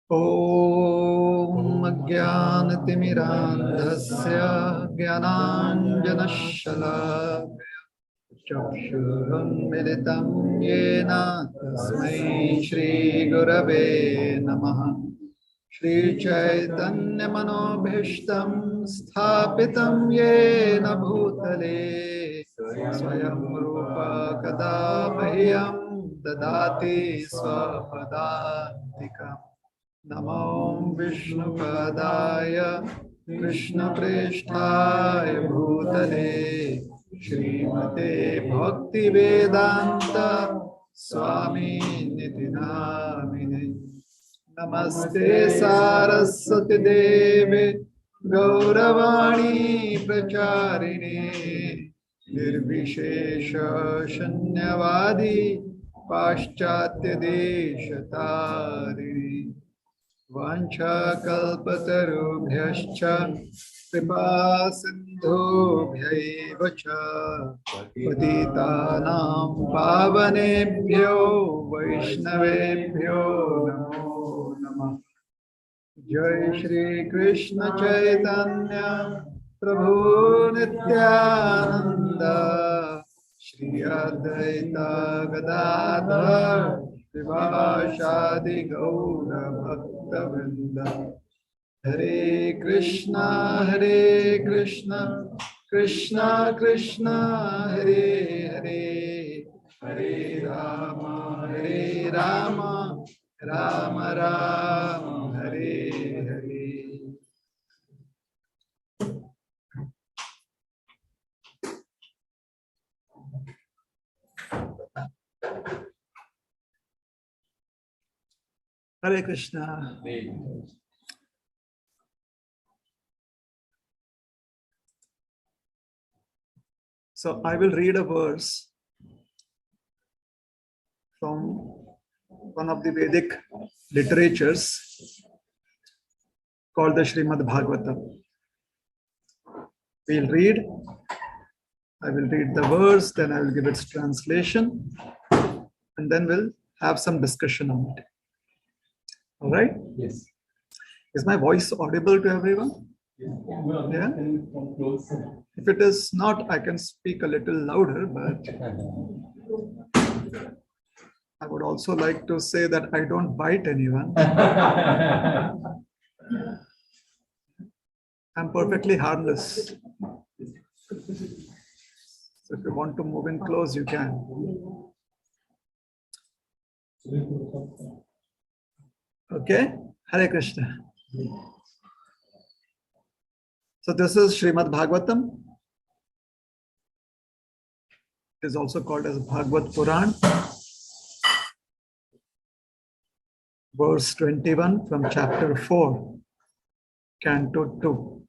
Om Ajnanatimirandhasya Jnananjanashalakaya Chakshurunmilitam Yena Tasmai Shri Gurave Namaha Shri Chaitanya Manobhishtam Sthapitam Yena Bhutale Swayam Rupa Kada Mahyam Dadati Swapadantikam Namo Vishnupadaya Krishna Presthaya Bhutale Shrimate Bhakti Vedanta Swami Niti Namine Namaste Saraswati Deve Gauravani Pracharine Nirvishesha Shanyavadi Paschatya Deshatarine Vancha kalpatarubhyascha kripa sindhubhyaiva cha patitanam pavanebhyo vaishnavebhyo namo namah. Jai Shri Krishna Chaitanya Prabhu Nityananda Shri Advaita Gadadhar Vivashadi Gaura Bhakta Vrinda Hare Krishna Krishna Krishna Hare Hare Hare Rama Rama Rama Hare Hare. Hare Krishna. So I will read a verse from one of the Vedic literatures called the Shrimad Bhagavatam. We'll read. I will read the verse, then I will give its translation, and then we'll have some discussion on it. All right? Yes. Is my voice audible to everyone? Yeah? If it is not, I can speak a little louder, but I would also like to say that I don't bite anyone. I'm perfectly harmless. So if you want to move in close, you can. Okay? Hare Krishna. So this is Shrimad Bhagavatam. It is also called as Bhagavad Puran. Verse 21 from chapter 4, Canto 2.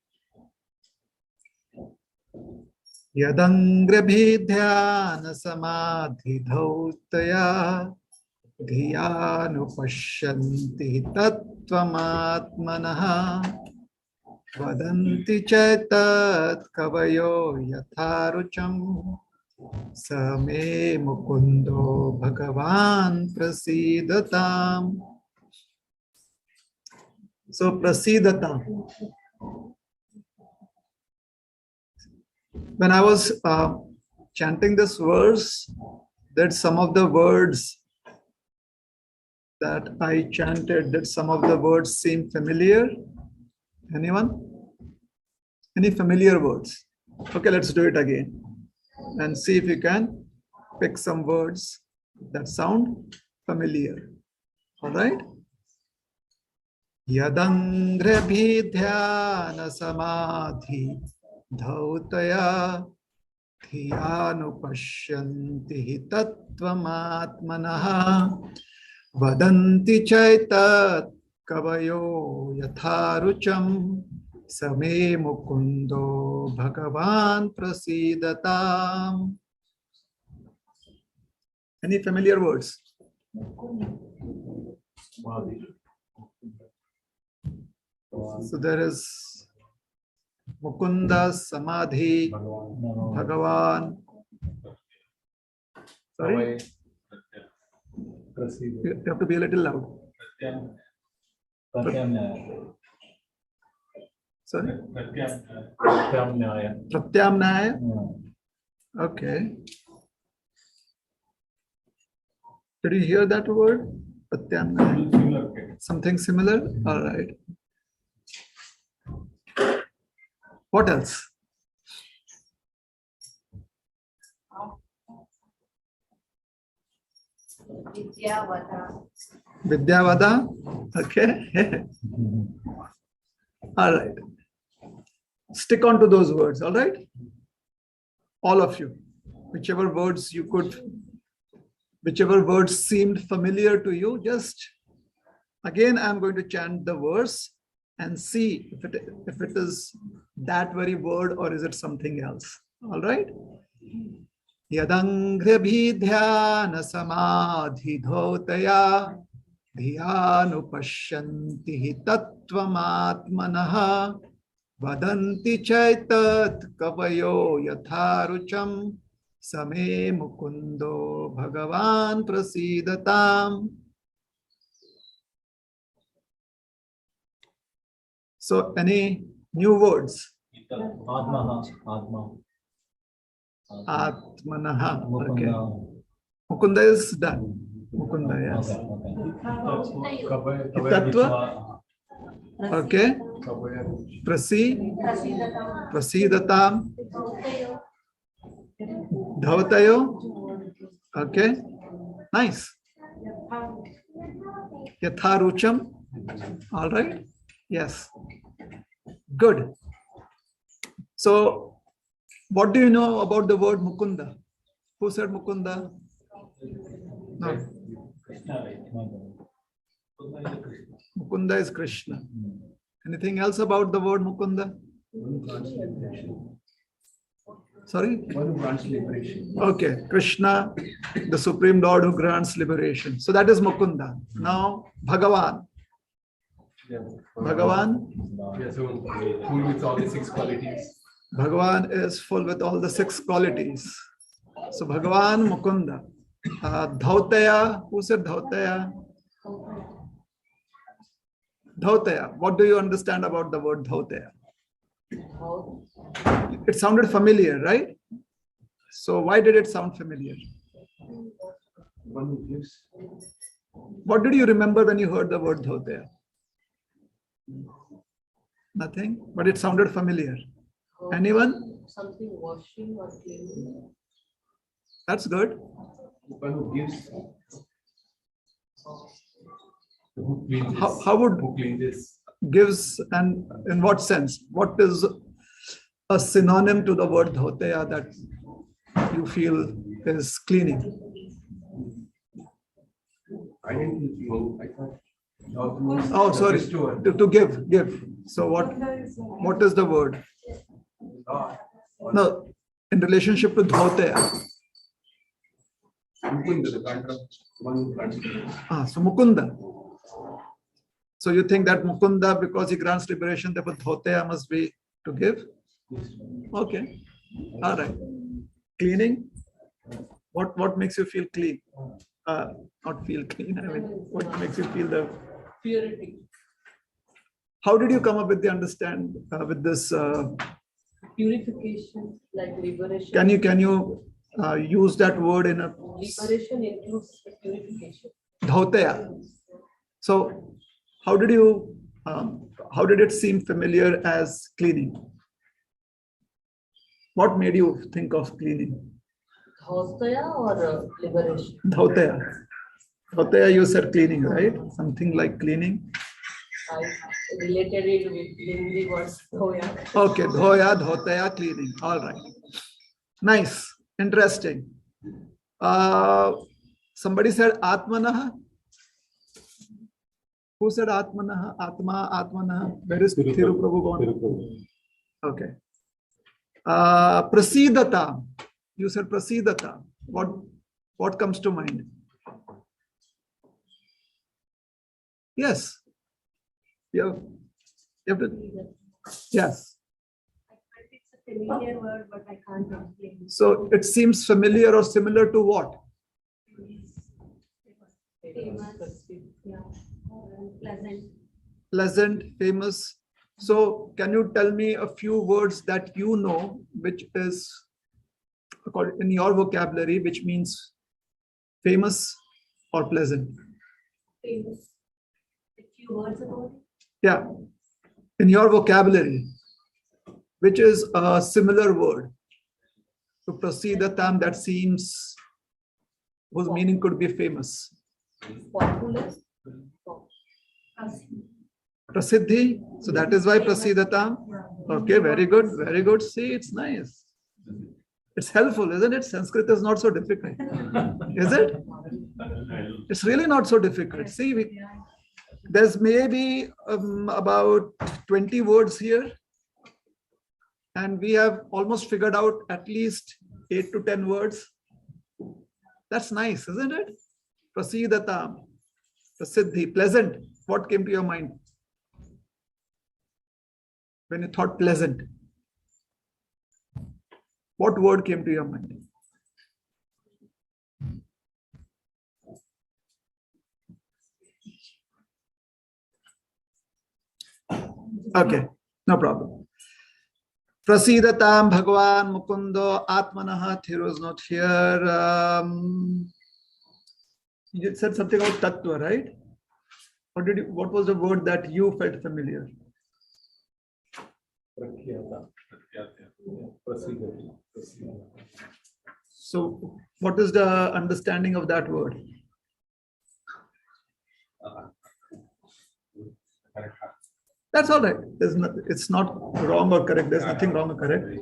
Yadangrabhidhyana samadhi dhautaya dhyanupashyanti tattvamatmanaha vadanti chaitat kavayo yatharucham same mukundo bhagavan prasidatam. So prasidatam. When I was chanting this verse, that some of the words that I chanted, did some of the words seem familiar? Anyone? Any familiar words? Okay, let's do it again and see if you can pick some words that sound familiar. All right? Yadangrabhidhyana samadhi dhautaya dhyanupashyanti tattvamatmanaha vadanti chaitat kavayo yatharucham same mukundo bhagavan prasidatam. Any familiar words? So there is Mukunda, Samadhi, Bhagavan. Sorry? You have to be a little loud. Sorry? Pratyamnaya. Okay. Did you hear that word? Pratyamnaya. Something similar? All right. What else? Vidyavada. Okay. All right. Stick on to those words. All right. All of you. Whichever words you could, whichever words seemed familiar to you, just again, I'm going to chant the verse and see if it is that very word or is it something else. All right. Yadanghrabhidhyana samadhi dhotaya dhyanupashyanti tattvamatmanaha vadanti chaitat kavayo yatharucham same mukundo bhagavan prasidatam. So any new words? Atmanaha. Okay. Mukunda is done. Mukunda, yes. Tattva. Okay. Prasidatam. Dhavatayo. Okay. Nice. Yatharucham. All right. Yes. Good. So, what do you know about the word Mukunda? Who said Mukunda? No. Mukunda is Krishna. Anything else about the word Mukunda? Sorry? One who grants liberation. Okay. Krishna, the Supreme Lord who grants liberation. So that is Mukunda. Now, Bhagavan. Yeah. Bhagavan. Yeah, so full with all the 6 qualities. Bhagavan is full with all the 6 qualities. So Bhagavan Mukunda. Dhautaya. Who said Dhautaya? Dhautaya. What do you understand about the word Dhautaya? It sounded familiar, right? So why did it sound familiar? One who gives. What did you remember when you heard the word Dhautaya? Nothing, but it sounded familiar. Anyone? Something washing or cleaning. That's good. One who gives. Who cleans this? How would Who cleans this? gives, and in what sense? What is a synonym to the word Dhautaya that you feel is cleaning? I didn't know. I thought. Oh, sorry. To give. So what is the word? No, in relationship to Dhautaya. Mukunda, the grantor, one who grants. So Mukunda. So you think that Mukunda, because he grants liberation, therefore Dhautaya must be to give? Okay. All right. Cleaning. What makes you feel clean? Not feel clean. I mean, what makes you feel the Purity. How did you come up with the understand with this? Purification, like liberation. Can you use that word in a Liberation includes purification. Dhautaya. So how did it seem familiar as cleaning? What made you think of cleaning? Dhautaya or liberation? Dhautaya. Dhautaya, you said cleaning, right? Something like cleaning. I related it with Hindi words. Dhoya. Okay, dhoya, dhautaya, cleaning. All right. Nice. Interesting. Somebody said Atmanaha. Who said Atmanaha? Atma, Atmanaha. Where is Thiru Prabhu gone? Okay. Prasidata. You said Prasidata. What comes to mind? Yes. You have to. Yes. It's a familiar word, but I can't explain. So it seems familiar or similar to what? Famous, yeah, pleasant. pleasant, famous. So can you tell me a few words that you know, which is in your vocabulary, which means famous or pleasant? Famous. A few words about it. Yeah, in your vocabulary, which is a similar word to prasidatam that seems, whose meaning could be famous. Popular. Prasiddhi. So that is why prasidatam. Okay, very good, very good. See, it's nice. It's helpful, isn't it? Sanskrit is not so difficult. Is it? It's really not so difficult. See, there's maybe about 20 words here. And we have almost figured out at least 8 to 10 words. That's nice, isn't it? Prasidatam, prasiddhi, pleasant. What came to your mind when you thought pleasant? What word came to your mind? Okay, no problem. Prasidatam Bhagavan Mukundo Atmanaha. Thiru is not here. You said something about tattva, right? What was the word that you felt familiar? So what is the understanding of that word? That's all right. It's not wrong or correct. There's nothing wrong or correct.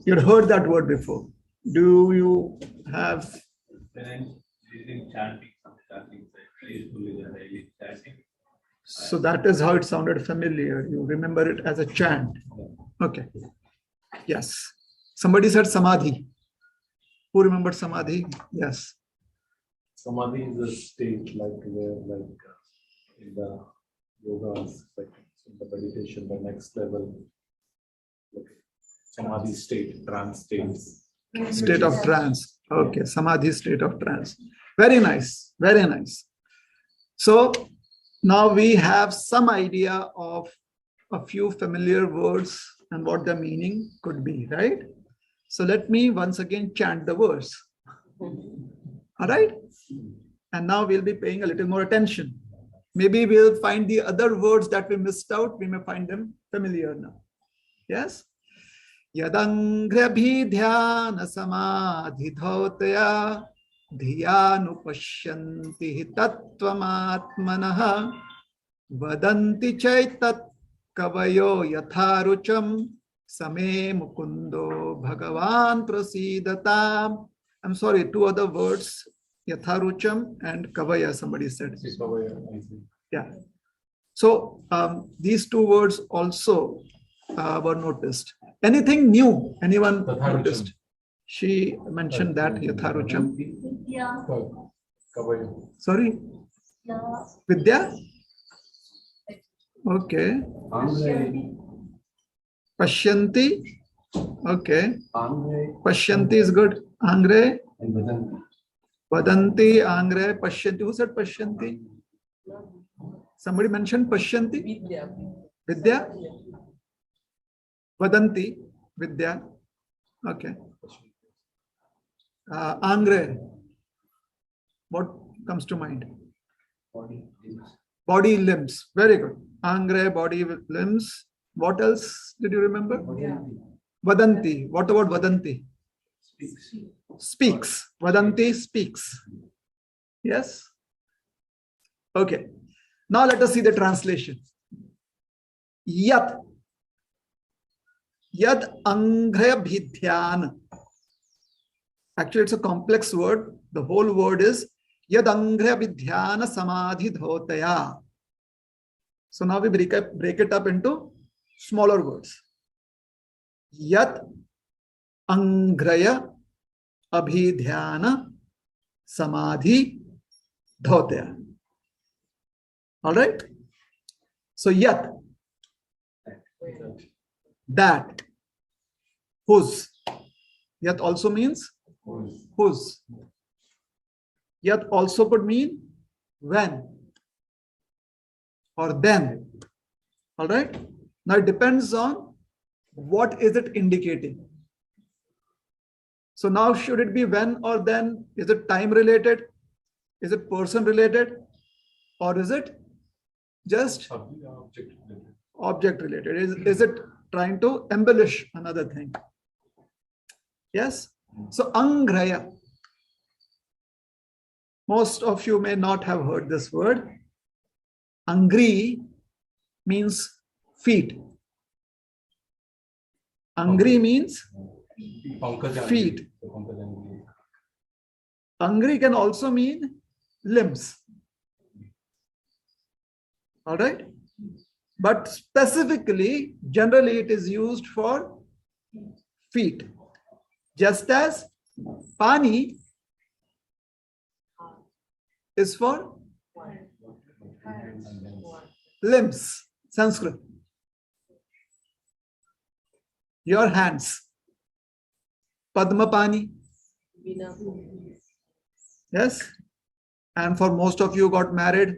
You had heard that word before. Do you have? So that is how it sounded familiar. You remember it as a chant. Okay. Yes. Somebody said samadhi. Who remembered samadhi? Yes. Samadhi is a state like where, in the yogas, like in the meditation, the next level, like samadhi state, trance states. State of trance. Okay, samadhi state of trance. Very nice, very nice. So now we have some idea of a few familiar words and what the meaning could be, right? So let me once again chant the verse. All right? And now we'll be paying a little more attention. Maybe we'll find the other words that we missed out. We may find them familiar now. Yes? Yadangrabhidhyana samadhidhotaya dhyanupashyanti tattvamatmanaha vadanti chaitat kavayo yatharucham same mukundo bhagavan prasidatam. I'm sorry, two other words, yatharucham and kavaya, somebody said. Yeah. So these two words also were noticed. Anything new? Anyone noticed? She mentioned that yatharucham. Sorry? Vidya? Okay. Pashyanti? Okay. Pashyanti is good. Angre? Vadanti, Angre, Pashyanti. Who said Pashyanti? Somebody mentioned Pashyanti? Vidya? Vadanti, Vidya. Okay. Angre. What comes to mind? Body limbs. Very good. Angre, body limbs. What else did you remember? Vadanti. What about Vadanti? Speaks. Vadanti speaks. Yes? Okay. Now let us see the translation. Yat. Yad angrabhidhyana. Actually, it's a complex word. The whole word is Yad angrabhidhyana samadhi dhotaya. So now we break it up into smaller words. Yat angraya abhidhyana samadhi dhotaya. All right. So yat, that, whose. Yat also means whose. Yat also could mean when. or then. All right. Now it depends on what is it indicating. So now should it be when or then? Is it time related? Is it person related? Or is it just object related? Is it trying to embellish another thing? Yes. So angraya. Most of you may not have heard this word. Angri means feet. Angri means feet. Angri can also mean limbs. All right. But specifically, generally it is used for feet. Just as pani is for limbs, Sanskrit. Your hands. Padma pani. Yes. And for most of you got married,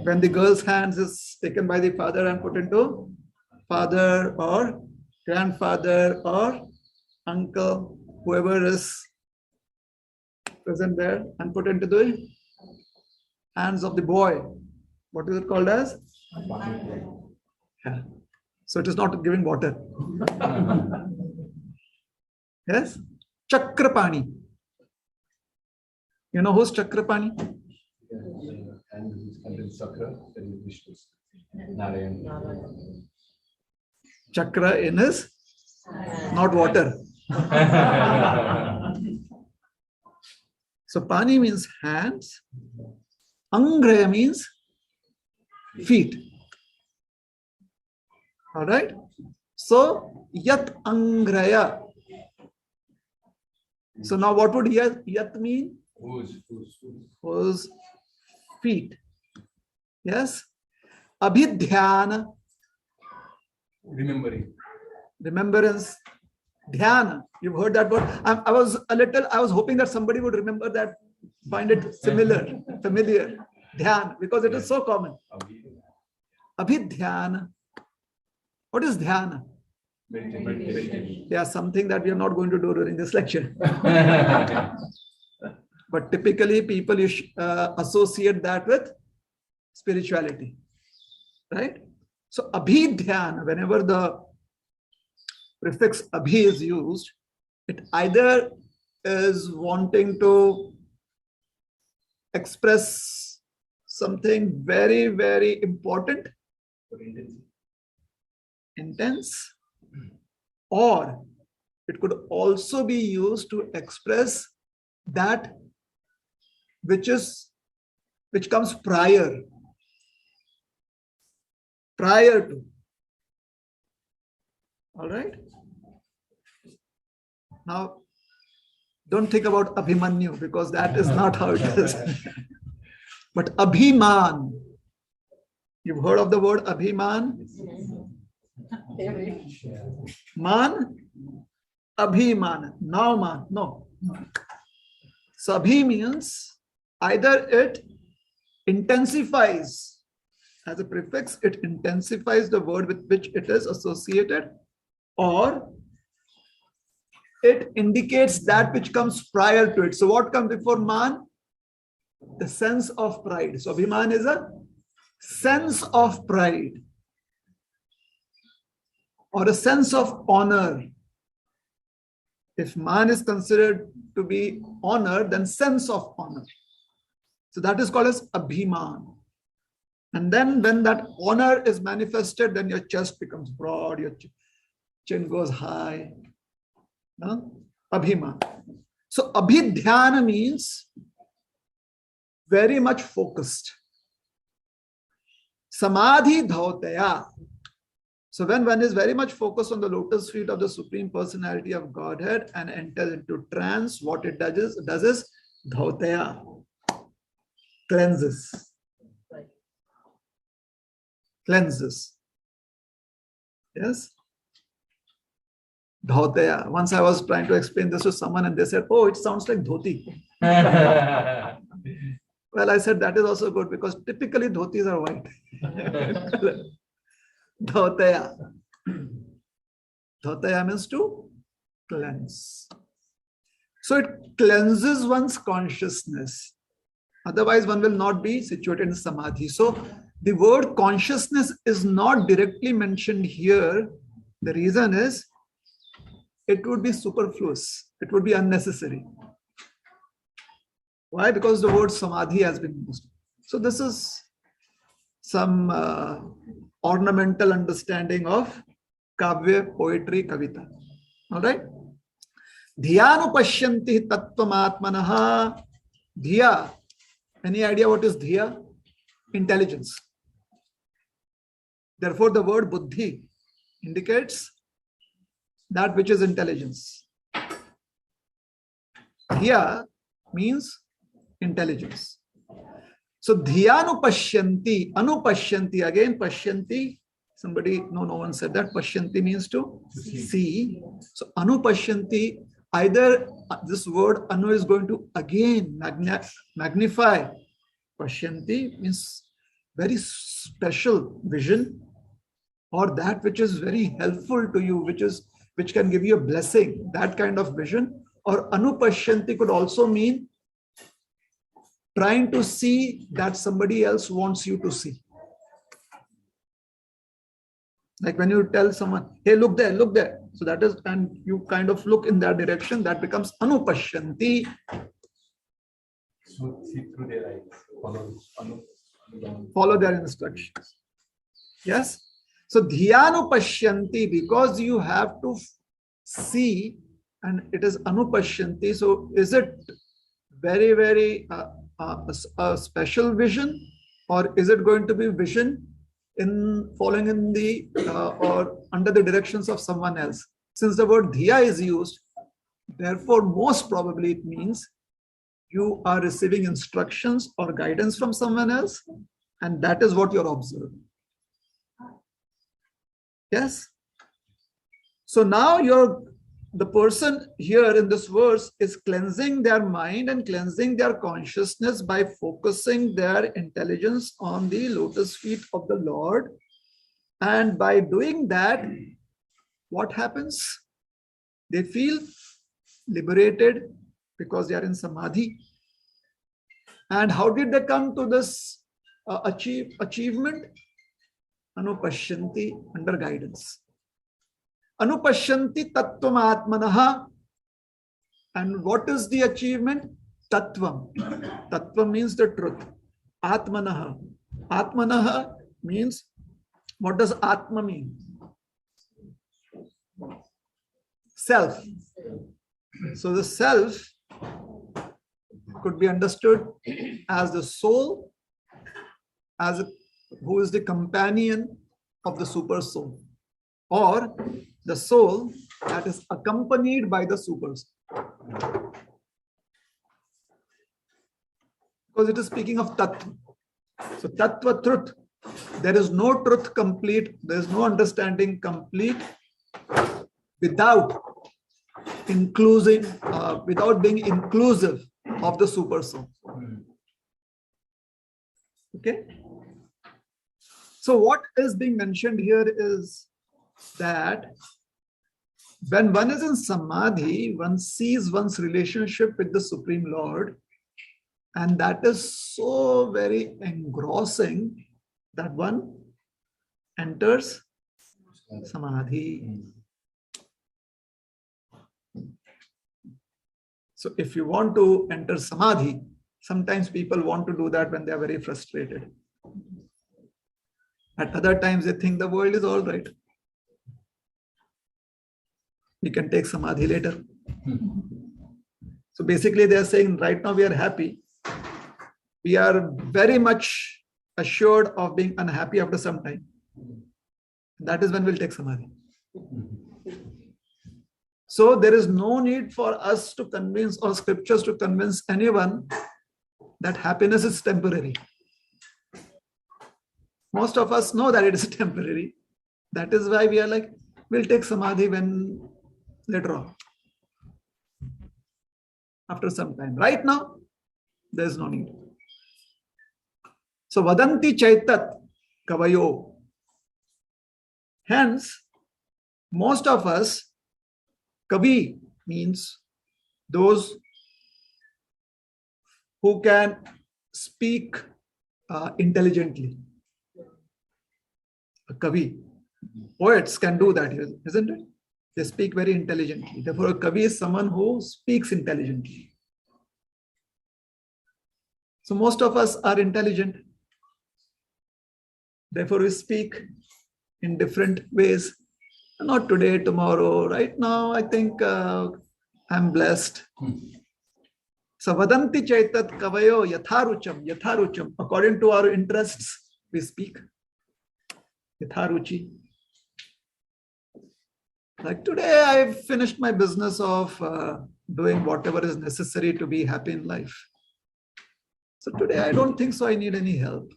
when the girl's hands is taken by the father and put into father or grandfather or uncle, whoever is present there, and put into the hands of the boy. What is it called as? Yeah. So it is not giving water. Yes? Chakrapani. You know who's Chakrapani? And who's Chakra, then Vishnu. Narayan. Chakra in his, not water. So pani means hands. Angraya means feet. All right. So yat angraya. So now what would yat mean? Whose feet. Yes. Abhidhyana. Remembrance. Dhyana. You've heard that word. I was hoping that somebody would remember that, find it familiar. Dhyan, because it is so common. Abhidhyana. What is dhyana? Meditation. Yeah, something that we are not going to do during this lecture. But typically people associate that with spirituality. Right? So abhidhyana, whenever the prefix abhi is used, it either is wanting to express something very, very important, intense, or it could also be used to express that which comes prior to. All right. Now, don't think about Abhimanyu, because that is not how it is. But Abhiman. You've heard of the word Abhiman? Man? Abhiman. Now man. No. So Abhi means either it intensifies. As a prefix, it intensifies the word with which it is associated, or it indicates that which comes prior to it. So what comes before man? The sense of pride. So Abhiman is a sense of pride or a sense of honor. If man is considered to be honor, then sense of honor. So that is called as Abhiman. And then when that honor is manifested, then your chest becomes broad, your chin goes high. No? Abhiman. So abhidhyana means very much focused. Samadhi dhautaya. So when one is very much focused on the lotus feet of the Supreme Personality of Godhead and enters into trance, what it does is dhautaya. Cleanses. Yes. Dhautaya. Once I was trying to explain this to someone and they said, oh, it sounds like dhoti. Well, I said that is also good because typically dhotis are white. Dhotaya. Dhotaya means to cleanse. So it cleanses one's consciousness. Otherwise, one will not be situated in samadhi. So the word consciousness is not directly mentioned here. The reason is it would be superfluous. It would be unnecessary. Why? Because the word samadhi has been used. So this is some ornamental understanding of kavya, poetry, kavita. All right. Dhyanu pashyanti tattvamatmanaha. Dhya. Any idea what is dhya? Intelligence. Therefore, the word buddhi indicates that which is intelligence. Dhya means intelligence. So dhyanu pashyanti, anupashyanti, again pashyanti. Somebody, no one said that. Pashyanti means to see. So anupashyanti, either this word anu is going to again magnify. Pashyanti means very special vision, or that which is very helpful to you, which can give you a blessing, that kind of vision. Or anupashyanti could also mean trying to see that somebody else wants you to see. Like when you tell someone, hey, look there, look there. So that is, and you kind of look in that direction, that becomes anupashyanti. So see through their eyes. Follow their instructions. Yes. So dhyanu-pashyanti, because you have to see, and it is anupashyanti. So is it very, very a special vision, or is it going to be vision in following in the or under the directions of someone else? Since the word dhya is used, therefore most probably it means you are receiving instructions or guidance from someone else, and that is what you're observing. Yes. So now the person here in this verse is cleansing their mind and cleansing their consciousness by focusing their intelligence on the lotus feet of the Lord. And by doing that, what happens? They feel liberated because they are in samadhi. And how did they come to this achievement? Anupashyanti, under guidance. Anupashyanti tattvam atmanaha. And what is the achievement? Tattvam. Tattvam means the truth. Atmanaha. Atmanaha means, what does Atma mean? Self. So the self could be understood as the soul, who is the companion of the super soul, or the soul that is accompanied by the super soul. Because it is speaking of tattva. So tattva, truth. There is no truth complete, there is no understanding complete without being inclusive of the super soul. Okay. So what is being mentioned here is that when one is in samadhi, one sees one's relationship with the Supreme Lord, and that is so very engrossing that one enters samadhi. So if you want to enter samadhi, sometimes people want to do that when they are very frustrated. At other times, they think the world is all right. We can take samadhi later. So basically, they are saying right now we are happy. We are very much assured of being unhappy after some time. That is when we'll take samadhi. So there is no need for us to convince, or scriptures to convince anyone that happiness is temporary. Most of us know that it is temporary. That is why we are like, we'll take samadhi when later on, after some time. Right now, there is no need. So vadanti chaitat kavayo. Hence, most of us, kavi means those who can speak intelligently. A kavi. Poets can do that, isn't it? They speak very intelligently. Therefore, a kavi is someone who speaks intelligently. So most of us are intelligent. Therefore, we speak in different ways. Not today, tomorrow. Right now, I think I'm blessed. So vadanti chaitat kavayo yatharucham, yatharucham. According to our interests, we speak. Yatharuchi. Like today, I've finished my business of doing whatever is necessary to be happy in life. So today, I don't think so I need any help.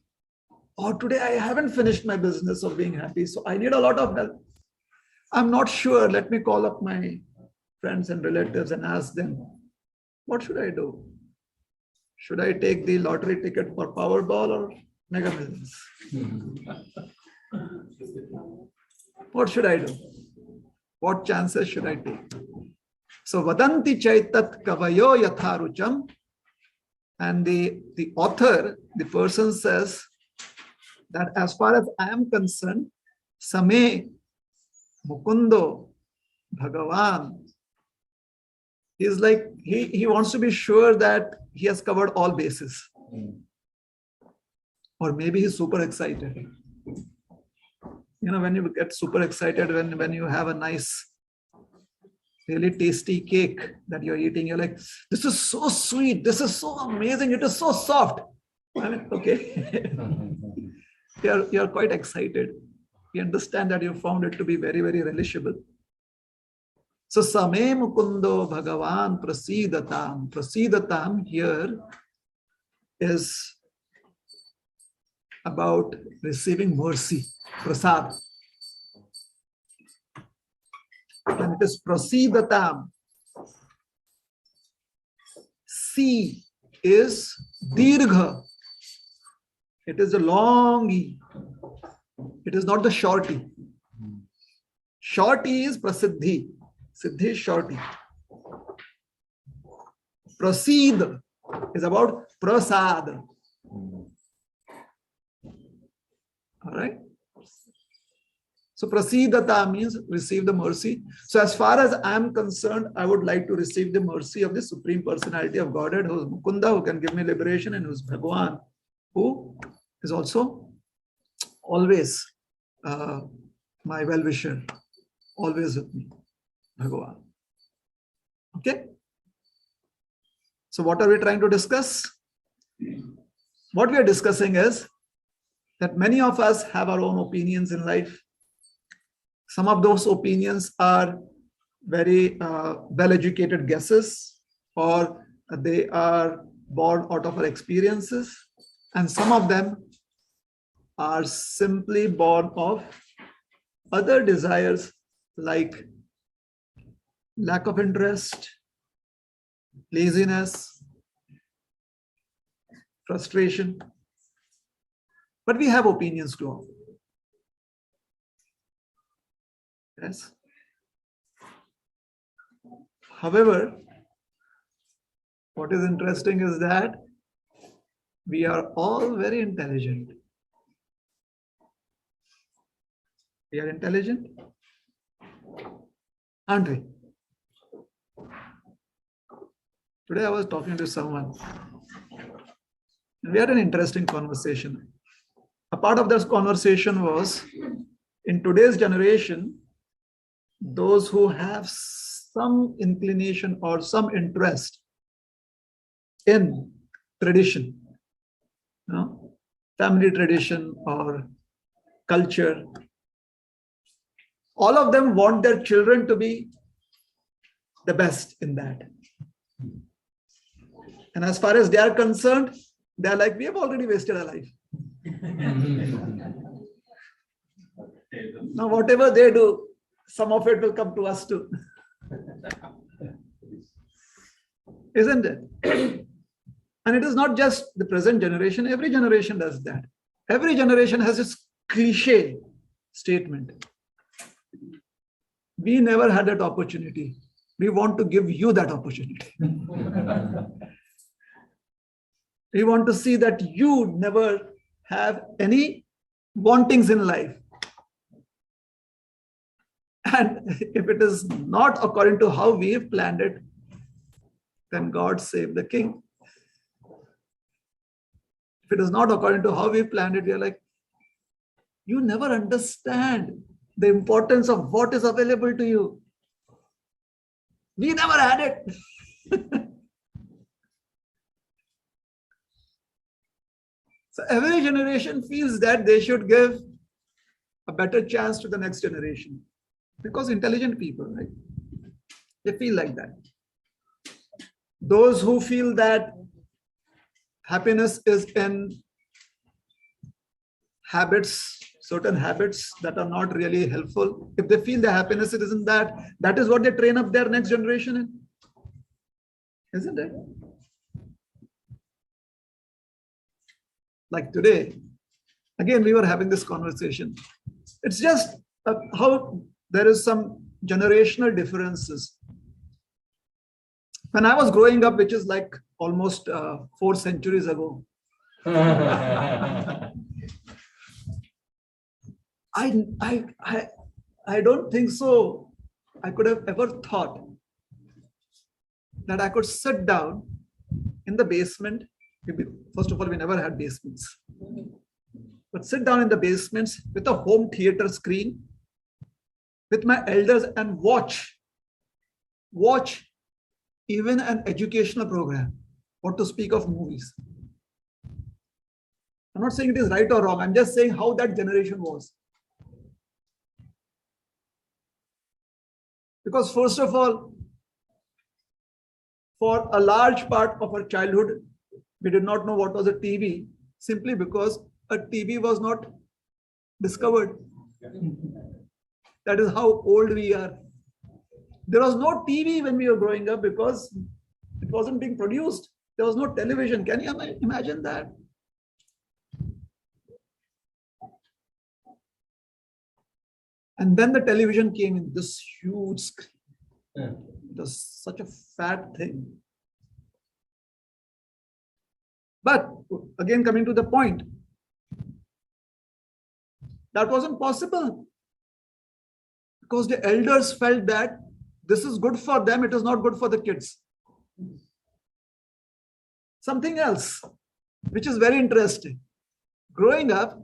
Or today, I haven't finished my business of being happy, so I need a lot of help. I'm not sure. Let me call up my friends and relatives and ask them, what should I do? Should I take the lottery ticket for Powerball or Mega Millions? What should I do? What chances should I take? So vadanti chaitat kavayo yatharucham. And the author, the person says that as far as I am concerned, Same Mukundo Bhagavan, he's like, he wants to be sure that he has covered all bases. Or maybe he's super excited. You know, when you get super excited, when you have a nice, really tasty cake that you're eating, you're like, this is so sweet, this is so amazing, it is so soft. I mean, okay. you're quite excited. You understand that you found it to be very, very relishable. So Same Mukundo Bhagavan Prasidatam. Prasidatam here is about receiving mercy, prasad. And it is Prasidatam. C is Dirgha. It is a long E. It is not the short E. Short E is Prasiddhi. Siddhi is short E. Prasid is about prasad. All right. So prasidata means receive the mercy. So as far as I am concerned, I would like to receive the mercy of the Supreme Personality of Godhead, who is Mukunda, who can give me liberation, and who is Bhagavan, who is also always my well-wisher, always with me, Bhagavan. Okay? So what are we trying to discuss? What we are discussing is that many of us have our own opinions in life. Some of those opinions are very well-educated guesses, or they are born out of our experiences, and some of them are simply born of other desires like lack of interest, laziness, frustration. But we have opinions too. Yes. However, what is interesting is that we are all very intelligent. We are intelligent, aren't we? Today I was talking to someone, and we had an interesting conversation. A part of this conversation was, in today's generation, those who have some inclination or some interest in tradition, family tradition or culture, all of them want their children to be the best in that. And as far as they are concerned, they are like, we have already wasted our life. Now, whatever they do, some of it will come to us too. Isn't it? And it is not just the present generation, every generation does that. Every generation has its cliche statement. We never had that opportunity. We want to give you that opportunity. We want to see that you never have any wantings in life. And if it is not according to how we've planned it, then God save the king. If it is not according to how we planned it, we are like, you never understand the importance of what is available to you. We never had it. So every generation feels that they should give a better chance to the next generation. Because intelligent people, right? They feel like that. Those who feel that happiness is in habits, certain habits that are not really helpful. If they feel the happiness it isn't that, that is what they train up their next generation in. Isn't it? Like today, again, we were having this conversation. It's just how there is some generational differences. When I was growing up, which is like almost 4 centuries ago, I don't think so. I could have ever thought that I could sit down in the basement. First of all, we never had basements. But sit down in the basements with a home theater screen with my elders and watch even an educational program, or to speak of movies. I'm not saying it is right or wrong. I'm just saying how that generation was. Because first of all, for a large part of our childhood, we did not know what was a TV, simply because a TV was not discovered. That is how old we are. There was no TV when we were growing up because it wasn't being produced. There was no television. Can you imagine that? And then the television came in this huge screen. It was such a fat thing. But again, coming to the point, that wasn't possible because the elders felt that this is good for them, it is not good for the kids. Something else, which is very interesting. Growing up,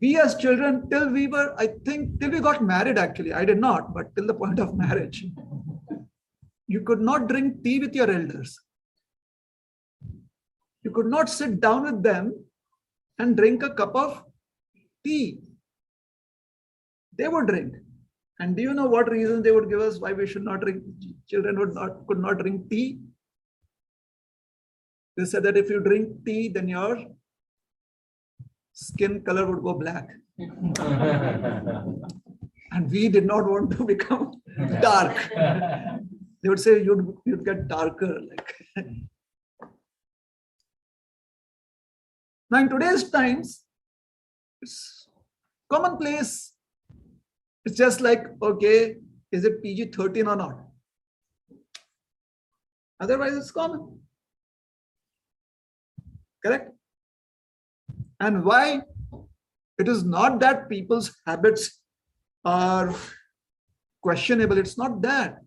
we as children, till we got married actually, I did not, but till the point of marriage, you could not drink tea with your elders. You could not sit down with them and drink a cup of tea. They would drink. And do you know what reason they would give us why we should not drink? Children could not drink tea. They said that if you drink tea, then your skin color would go black. And we did not want to become dark. They would say you'd get darker. Now in today's times, it's commonplace. It's just like, okay, is it PG-13 or not? Otherwise, it's common. Correct? And why? It is not that people's habits are questionable. It's not that.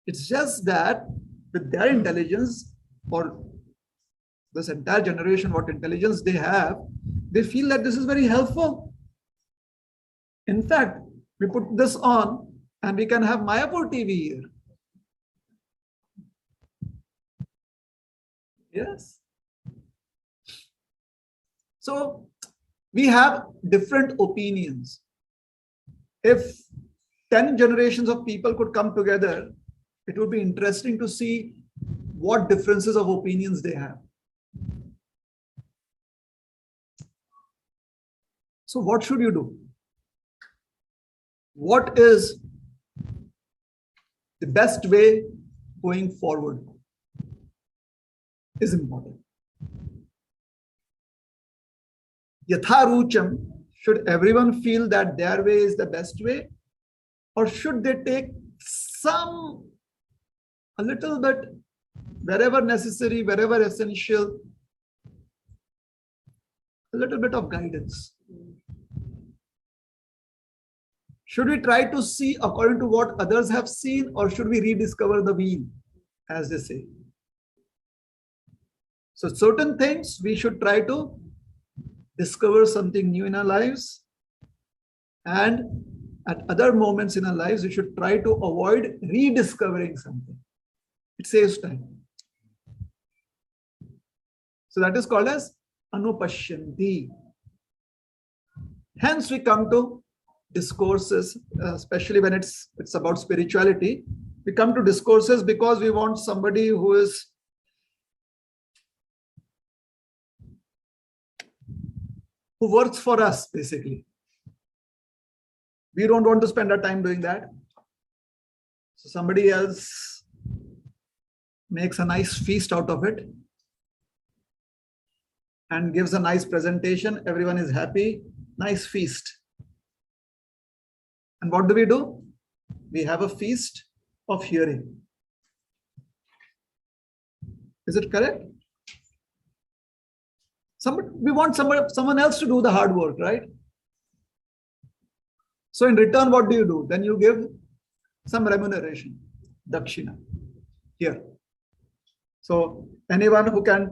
It's just that with their intelligence, or this entire generation, what intelligence they have, they feel that this is very helpful. In fact, we put this on and we can have Mayapur TV here. Yes. So we have different opinions. If 10 generations of people could come together, it would be interesting to see what differences of opinions they have. So what should you do? What is the best way going forward? is important. Yatharucham, should everyone feel that their way is the best way? Or should they take a little bit, wherever necessary, wherever essential, a little bit of guidance? Should we try to see according to what others have seen, or should we rediscover the wheel, as they say? So certain things we should try to discover something new in our lives, and at other moments in our lives we should try to avoid rediscovering something. It saves time. So that is called as anupashyanti. Hence we come to discourses, especially when it's about spirituality. We come to discourses because we want somebody who works for us, basically. We don't want to spend our time doing that. So somebody else makes a nice feast out of it and gives a nice presentation. Everyone is happy. Nice feast. And what do? We have a feast of hearing. Is it correct? We want someone else to do the hard work, right? So in return, what do? Then you give some remuneration, dakshina, here. So anyone who can,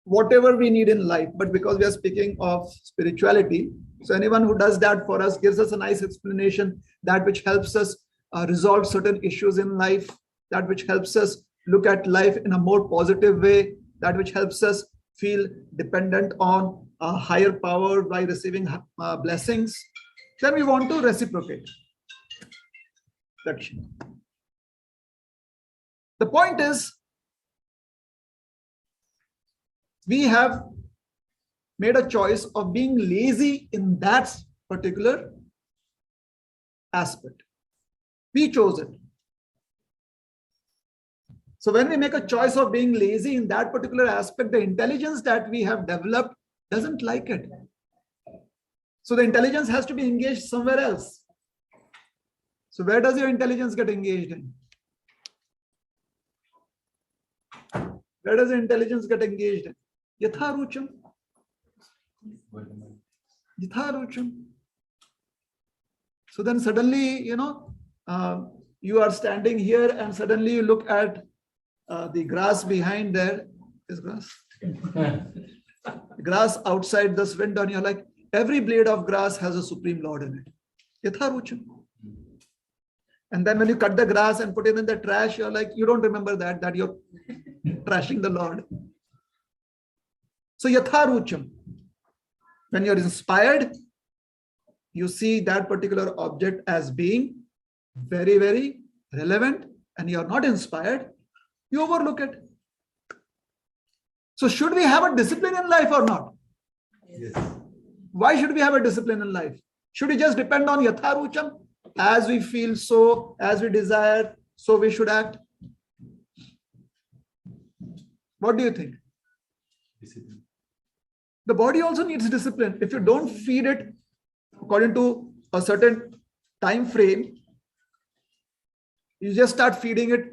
whatever we need in life, but because we are speaking of spirituality, so anyone who does that for us, gives us a nice explanation, that which helps us resolve certain issues in life, that which helps us look at life in a more positive way, that which helps us feel dependent on a higher power by receiving blessings, then we want to reciprocate. Dakshina. The point is, we have made a choice of being lazy in that particular aspect. We chose it. So when we make a choice of being lazy in that particular aspect, the intelligence that we have developed doesn't like it. So the intelligence has to be engaged somewhere else. So where does your intelligence get engaged in? Where does the intelligence get engaged in? Yatharucham. Yatharucham. So then suddenly, you are standing here and suddenly you look at the grass behind there. Is grass? Grass outside this window, and you're like, every blade of grass has a Supreme Lord in it. Yatharucham. And then when you cut the grass and put it in the trash, you're like, you don't remember that you're trashing the Lord. So yatharucham. When you're inspired, you see that particular object as being very, very relevant, and you're not inspired, you overlook it. So should we have a discipline in life or not? Yes. Why should we have a discipline in life? Should we just depend on yatharucham? As we feel so, as we desire, so we should act? What do you think? Discipline. The body also needs discipline. If you don't feed it according to a certain time frame, you just start feeding it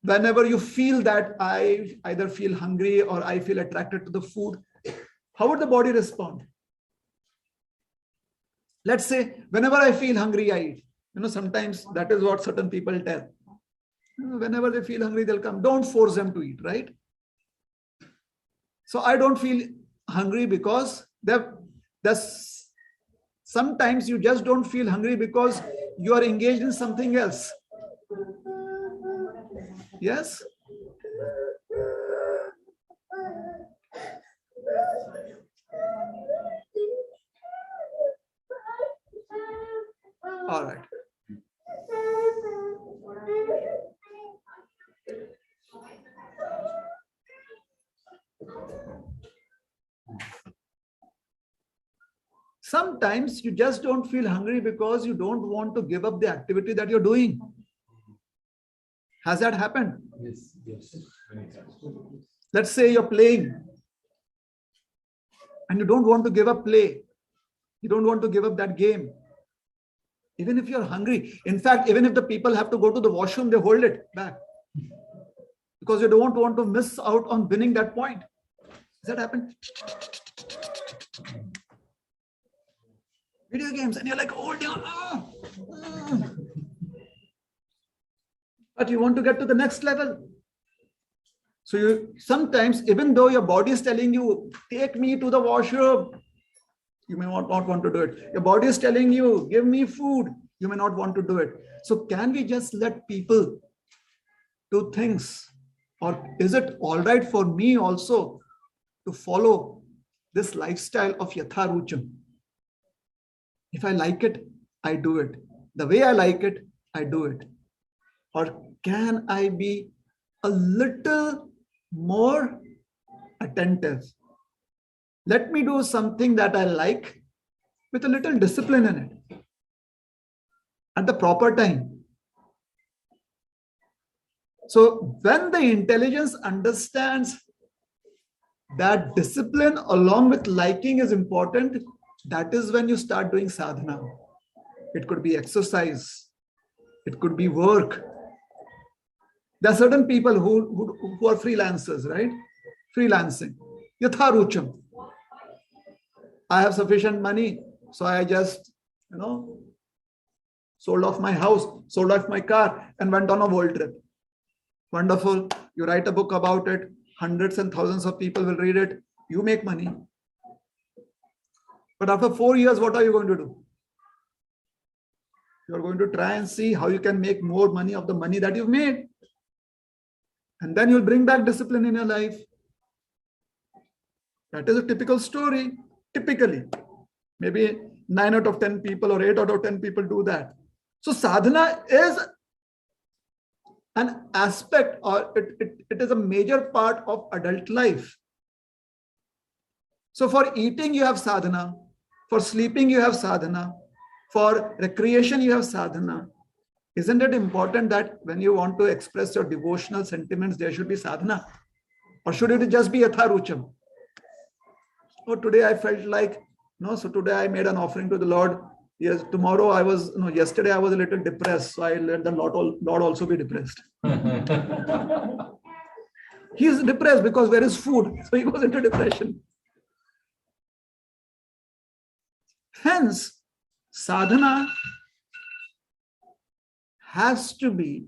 whenever you feel that I either feel hungry or I feel attracted to the food. How would the body respond? Let's say whenever I feel hungry, I eat. Sometimes that is what certain people tell. Whenever they feel hungry, they'll come. Don't force them to eat, right? So I don't feel hungry because sometimes you just don't feel hungry because you are engaged in something else. Yes? All right. Sometimes you just don't feel hungry because you don't want to give up the activity that you're doing. Has that happened? Yes, yes. Many times. Let's say you're playing and you don't want to give up play. You don't want to give up that game. Even if you're hungry. In fact, even if the people have to go to the washroom, they hold it back. Because you don't want to miss out on winning that point. Has that happened? Video games, and you're like, hold on. But you want to get to the next level. So you sometimes, even though your body is telling you, take me to the washroom, you may not want to do it. Your body is telling you, give me food, you may not want to do it. So can we just let people do things? Or is it all right for me also to follow this lifestyle of yatharucham? If I like it, I do it. The way I like it, I do it. Or can I be a little more attentive? Let me do something that I like with a little discipline in it at the proper time. So when the intelligence understands that discipline along with liking is important, that is when you start doing sadhana. It could be exercise. It could be work. There are certain people who are freelancers, right? Freelancing. Yatharucham. I have sufficient money, so I just, sold off my house, sold off my car, and went on a world trip. Wonderful. You write a book about it. Hundreds and thousands of people will read it. You make money. But after 4 years, what are you going to do? You're going to try and see how you can make more money of the money that you've made. And then you'll bring back discipline in your life. That is a typical story. Typically, maybe 9 out of 10 people or 8 out of 10 people do that. So sadhana is an aspect, or it is a major part of adult life. So for eating, you have sadhana. For sleeping, you have sadhana. For recreation, you have sadhana. Isn't it important that when you want to express your devotional sentiments, there should be sadhana? Or should it just be yatharucham? Oh, today I felt like, so today I made an offering to the Lord. Yes, yesterday I was a little depressed, so I let the Lord also be depressed. He is depressed because where is food? So he goes into depression. Hence, sadhana has to be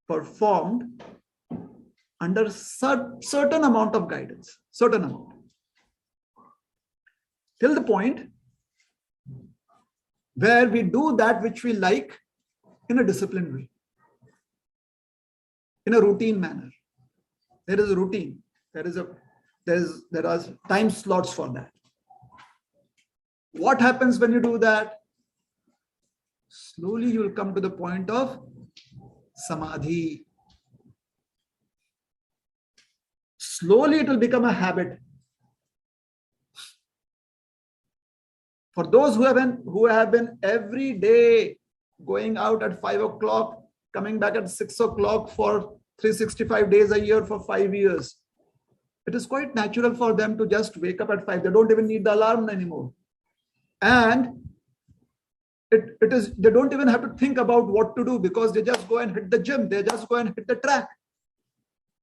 performed under certain amount of guidance, certain amount. Till the point where we do that which we like in a disciplined way, in a routine manner. There is a routine. There are time slots for that. What happens when you do that? Slowly you will come to the point of samadhi. Slowly it will become a habit. For those who have been every day going out at 5 o'clock, coming back at 6 o'clock for 365 days a year for 5 years, it is quite natural for them to just wake up at 5. They don't even need the alarm anymore. And they don't even have to think about what to do, because they just go and hit the gym. They just go and hit the track.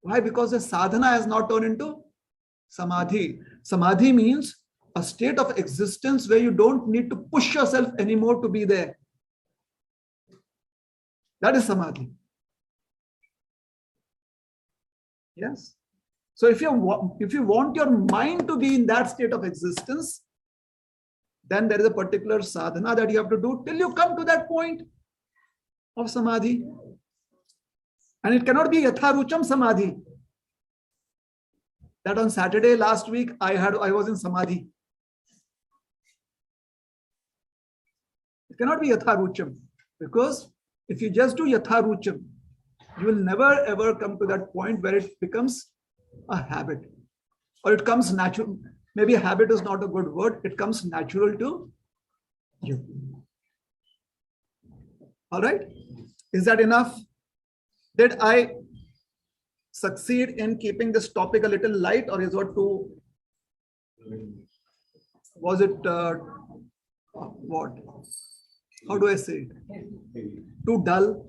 Why? Because the sadhana has not turned into samadhi. Samadhi means a state of existence where you don't need to push yourself anymore to be there. That is samadhi. Yes. So if you want your mind to be in that state of existence, then there is a particular sadhana that you have to do till you come to that point of samadhi. And it cannot be yatharucham samadhi. That on Saturday last week, I was in samadhi. It cannot be yatharucham, because if you just do yatharucham, you will never ever come to that point where it becomes a habit, or it comes natural. Maybe a habit is not a good word. It comes natural to you. All right. Is that enough? Did I succeed in keeping this topic a little light, or is it too? Was it what? How do I say it? Too dull?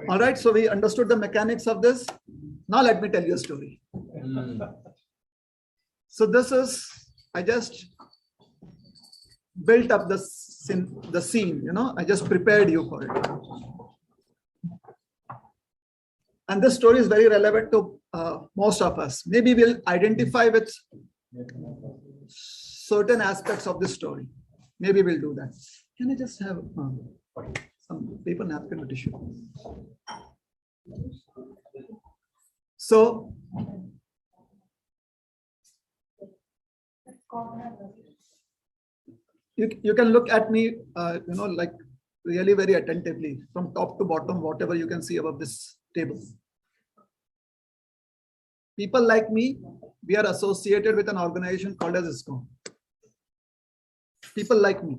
All right, so we understood the mechanics of this. Now let me tell you a story. So this is, I just built up the scene, you know, I just prepared you for it. And this story is very relevant to most of us. Maybe we'll identify with certain aspects of this story. Maybe we'll do that. Can I just have some paper napkin or tissue? So, you can look at me, you know, like really very attentively from top to bottom, whatever you can see above this table. People like me, we are associated with an organization called as ISKCON. People like me.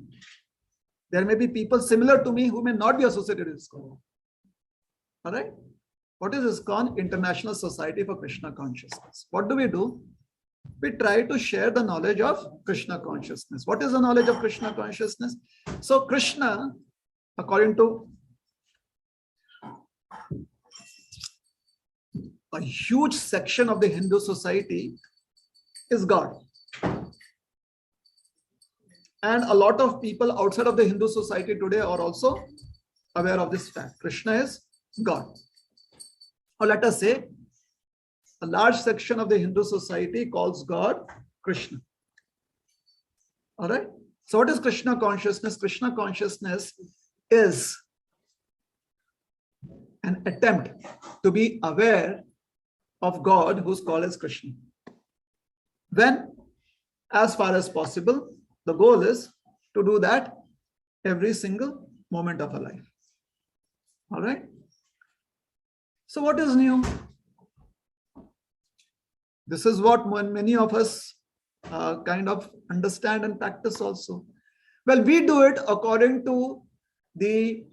There may be people similar to me who may not be associated with ISKCON. All right? What is ISKCON? International Society for Krishna Consciousness. What do? We try to share the knowledge of Krishna consciousness. What is the knowledge of Krishna consciousness? So Krishna, according to a huge section of the Hindu society, is God. And a lot of people outside of the Hindu society today are also aware of this fact. Krishna is God. Or let us say, a large section of the Hindu society calls God Krishna. All right. So what is Krishna consciousness? Krishna consciousness is an attempt to be aware of God, who's called as Krishna. When, as far as possible, the goal is to do that every single moment of our life. All right. So what is new? This is what many of us kind of understand and practice also. Well, we do it according to the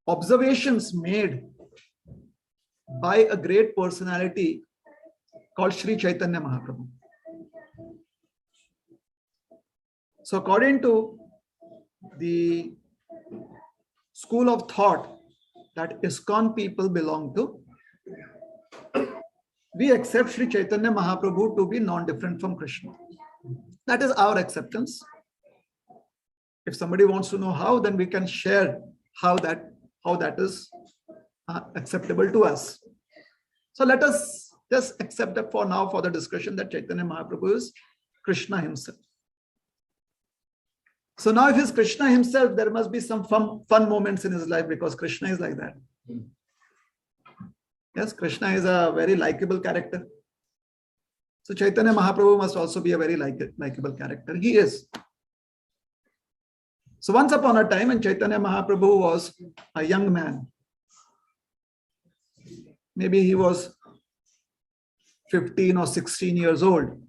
observations made by a great personality called Sri Chaitanya Mahaprabhu. So according to the school of thought that ISKCON people belong to, we accept Sri Chaitanya Mahaprabhu to be non-different from Krishna. That is our acceptance. If somebody wants to know how, then we can share how that is acceptable to us. So let us just accept that for now, for the discussion, that Chaitanya Mahaprabhu is Krishna himself. So now if he's Krishna himself, there must be some fun moments in his life, because Krishna is like that. Yes, Krishna is a very likable character. So Chaitanya Mahaprabhu must also be a very likable character. He is. So once upon a time, when Chaitanya Mahaprabhu was a young man, maybe he was 15 or 16 years old,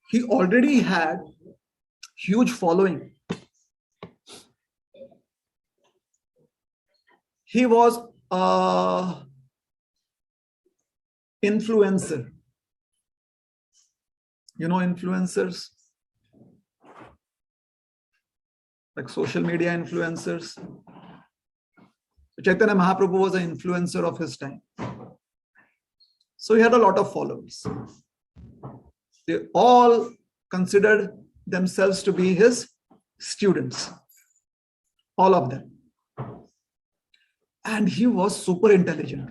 he already had huge following. He was an influencer. You know influencers? Like social media influencers. Chaitanya Mahaprabhu was an influencer of his time. So he had a lot of followers. They all considered themselves to be his students. All of them. And he was super intelligent.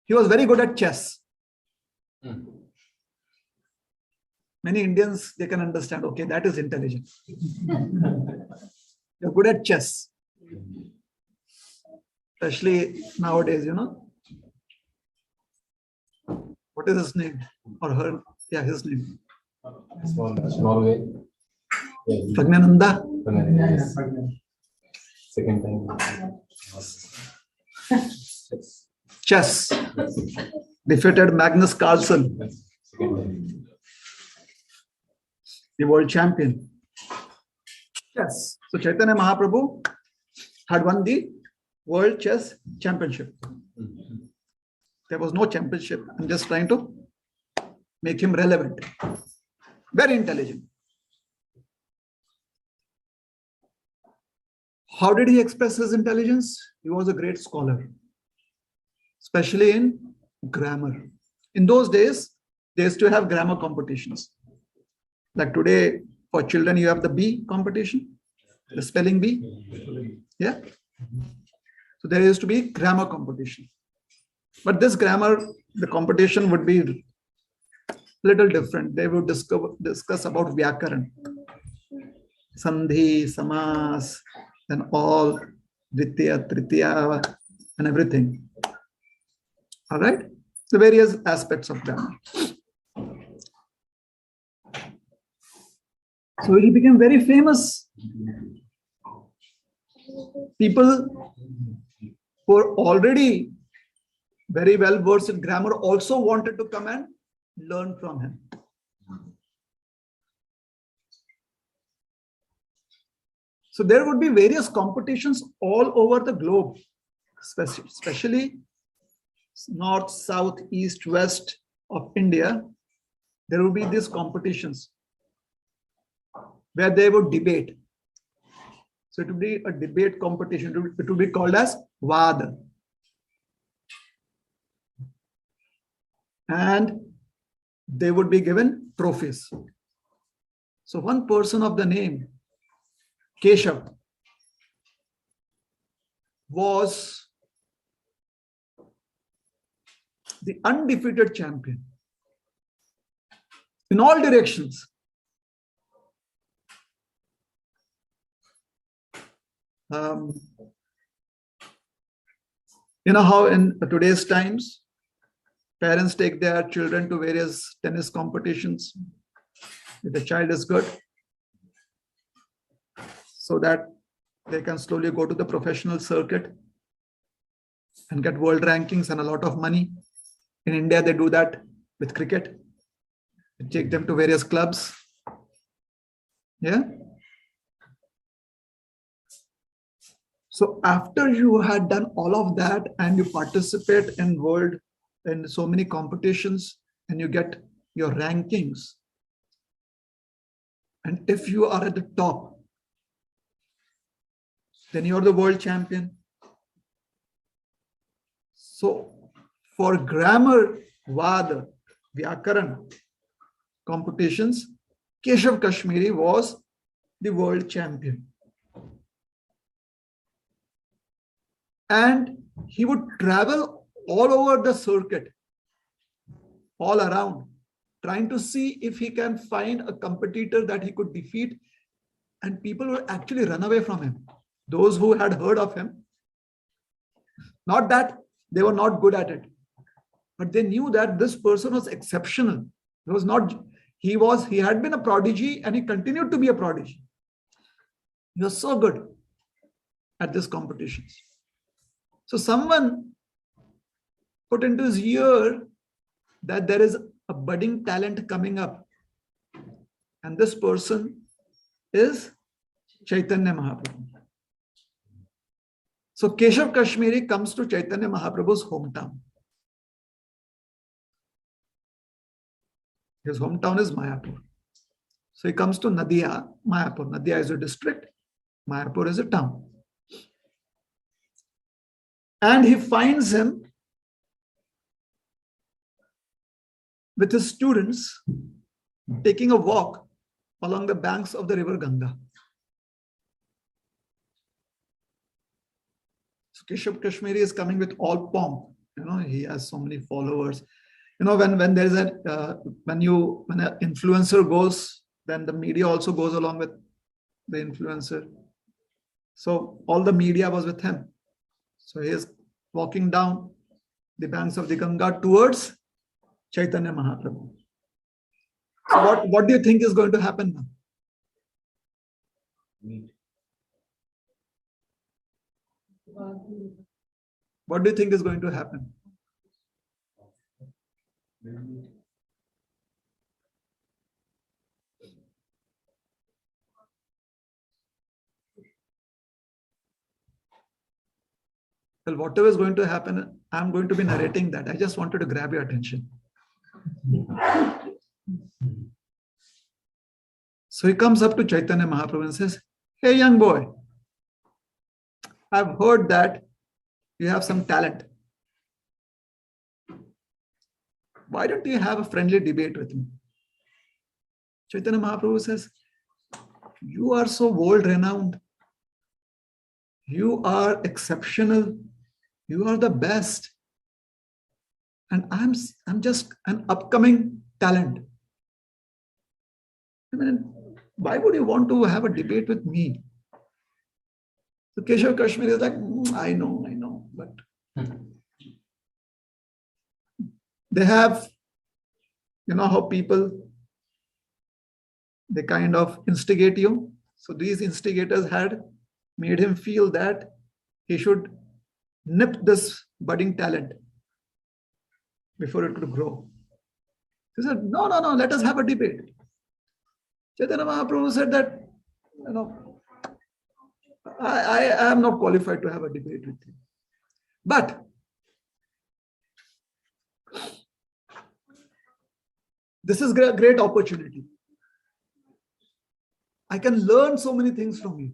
He was very good at chess. Many Indians, they can understand, okay, that is intelligent. You're good at chess. Especially nowadays, you know. What is his name? Or her? Yeah, his name. Small way. Pragnananda. Second time. chess, defeated Magnus Carlsen, the world champion. Chess. So Chaitanya Mahaprabhu had won the World Chess Championship. There was no championship. I'm just trying to make him relevant. Very intelligent. How did he express his intelligence? He was a great scholar, especially in grammar. In those days, they used to have grammar competitions. Like today, for children, you have the B competition, the spelling bee. Yeah. So there used to be grammar competition. But this grammar, the competition would be little different. They would discuss about Vyakaran, Sandhi, Samas, and all Dvitiya, Tritiya, and everything. All right? The various aspects of grammar. So he became very famous. People who were already very well versed in grammar also wanted to come and learn from him. So there would be various competitions all over the globe, especially north, south, east, west of India. There would be these competitions where they would debate. So it would be a debate competition. It would be called as Vada. And they would be given trophies. So one person of the name Keshav was the undefeated champion in all directions. You know how in today's times, parents take their children to various tennis competitions. If the child is good, so that they can slowly go to the professional circuit and get world rankings and a lot of money. In India, they do that with cricket. They take them to various clubs. Yeah. So after you had done all of that and you participate in so many competitions and you get your rankings, and if you are at the top, then you're the world champion. So for grammar, Vada, Vyakaran competitions, Keshav Kashmiri was the world champion. And he would travel all over the circuit, all around, trying to see if he can find a competitor that he could defeat. And people would actually run away from him. Those who had heard of him, not that they were not good at it, but they knew that this person was exceptional. He had been a prodigy and he continued to be a prodigy. He was so good at these competitions. So someone put into his ear that there is a budding talent coming up. And this person is Chaitanya Mahaprabhu. So Keshav Kashmiri comes to Chaitanya Mahaprabhu's hometown. His hometown is Mayapur. So he comes to Nadia, Mayapur. Nadia is a district, Mayapur is a town. And he finds him with his students taking a walk along the banks of the river Ganga. So Keshav Kashmiri is coming with all pomp. He has so many followers. When there is when an influencer goes, then the media also goes along with the influencer. So all the media was with him. So he is walking down the banks of the Ganga towards Chaitanya Mahaprabhu. So what do you think is going to happen now? What do you think is going to happen? Well, whatever is going to happen, I'm going to be narrating that. I just wanted to grab your attention. So he comes up to Chaitanya Mahaprabhu and says, "Hey, young boy, I've heard that you have some talent. Why don't you have a friendly debate with me?" Chaitanya Mahaprabhu says, "You are so world-renowned. You are exceptional. You are the best. And I'm just an upcoming talent. I mean, why would you want to have a debate with me?" So Keshav Kashmiri is like, I know, but they have, you know how people, they kind of instigate you. So these instigators had made him feel that he should nip this budding talent before it could grow. He said, no, let us have a debate. Chaitanya Mahaprabhu said that, I am not qualified to have a debate with you. But this is a great opportunity. I can learn so many things from you.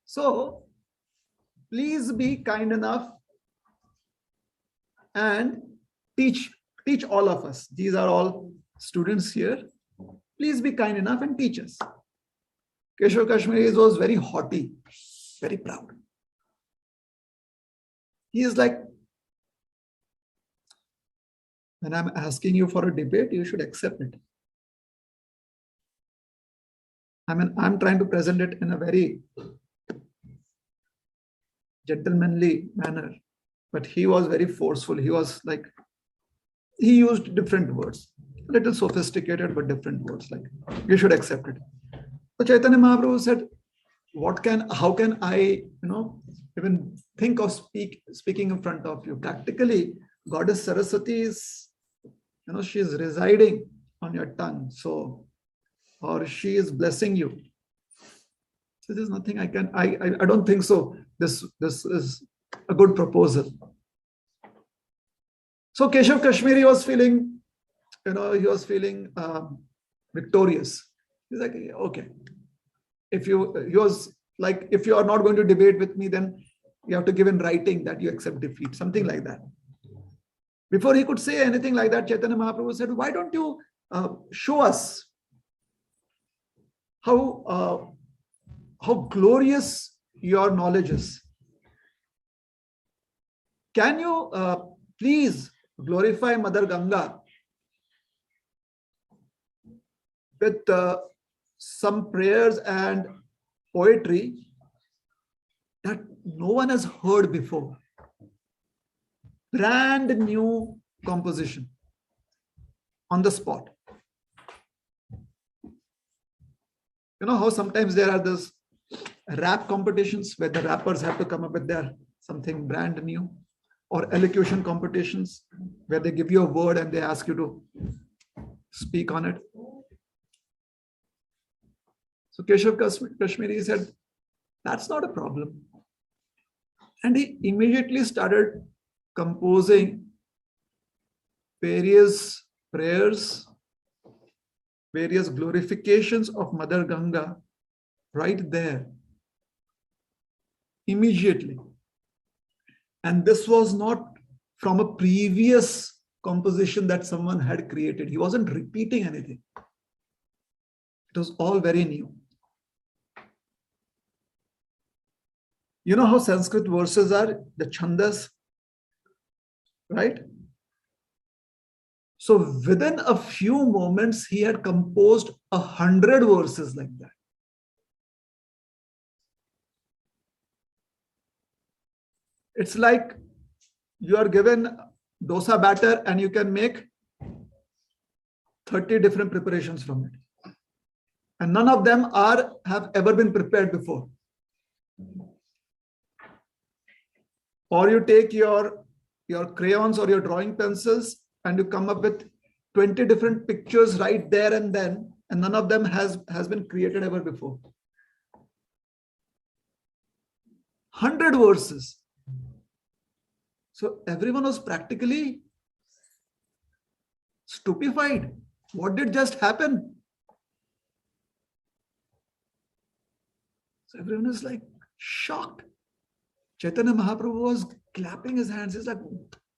So please be kind enough and teach all of us. These are all students here. Please be kind enough and teach us. Keshav Kashmiri was very haughty, very proud. He is like, when I'm asking you for a debate, you should accept it. I mean, I'm trying to present it in a very gentlemanly manner, but he was very forceful. He was like, he used different words, a little sophisticated, but different words, like, you should accept it. So Chaitanya Mahaprabhu said, how can I, even think of speaking in front of you? Practically, Goddess Saraswati is, she is residing on your tongue. So, or she is blessing you. So there's nothing I don't think so. This is a good proposal. So Keshav Kashmiri was feeling, he was feeling victorious. He's like, okay, if you are not going to debate with me, then you have to give in writing that you accept defeat, something like that. Before he could say anything like that, Chaitanya Mahaprabhu said, why don't you show us how glorious your knowledge is? Can you please glorify Mother Ganga with some prayers and poetry that no one has heard before? Brand new composition on the spot. You know how sometimes there are those rap competitions where the rappers have to come up with their something brand new, or elocution competitions where they give you a word and they ask you to speak on it. So Keshav Kashmiri said, that's not a problem. And he immediately started composing various prayers, various glorifications of Mother Ganga right there, immediately. And this was not from a previous composition that someone had created. He wasn't repeating anything. It was all very new. You know how Sanskrit verses are, the chandas, right? So within a few moments, he had composed 100 verses like that. It's like you are given dosa batter and you can make 30 different preparations from it. And none of them have ever been prepared before. Or you take your, your crayons or your drawing pencils and you come up with 20 different pictures right there and then, and none of them has been created ever before. 100 verses. So everyone was practically stupefied. What did just happen? So everyone is like shocked. Chaitanya Mahaprabhu was clapping his hands. He's like,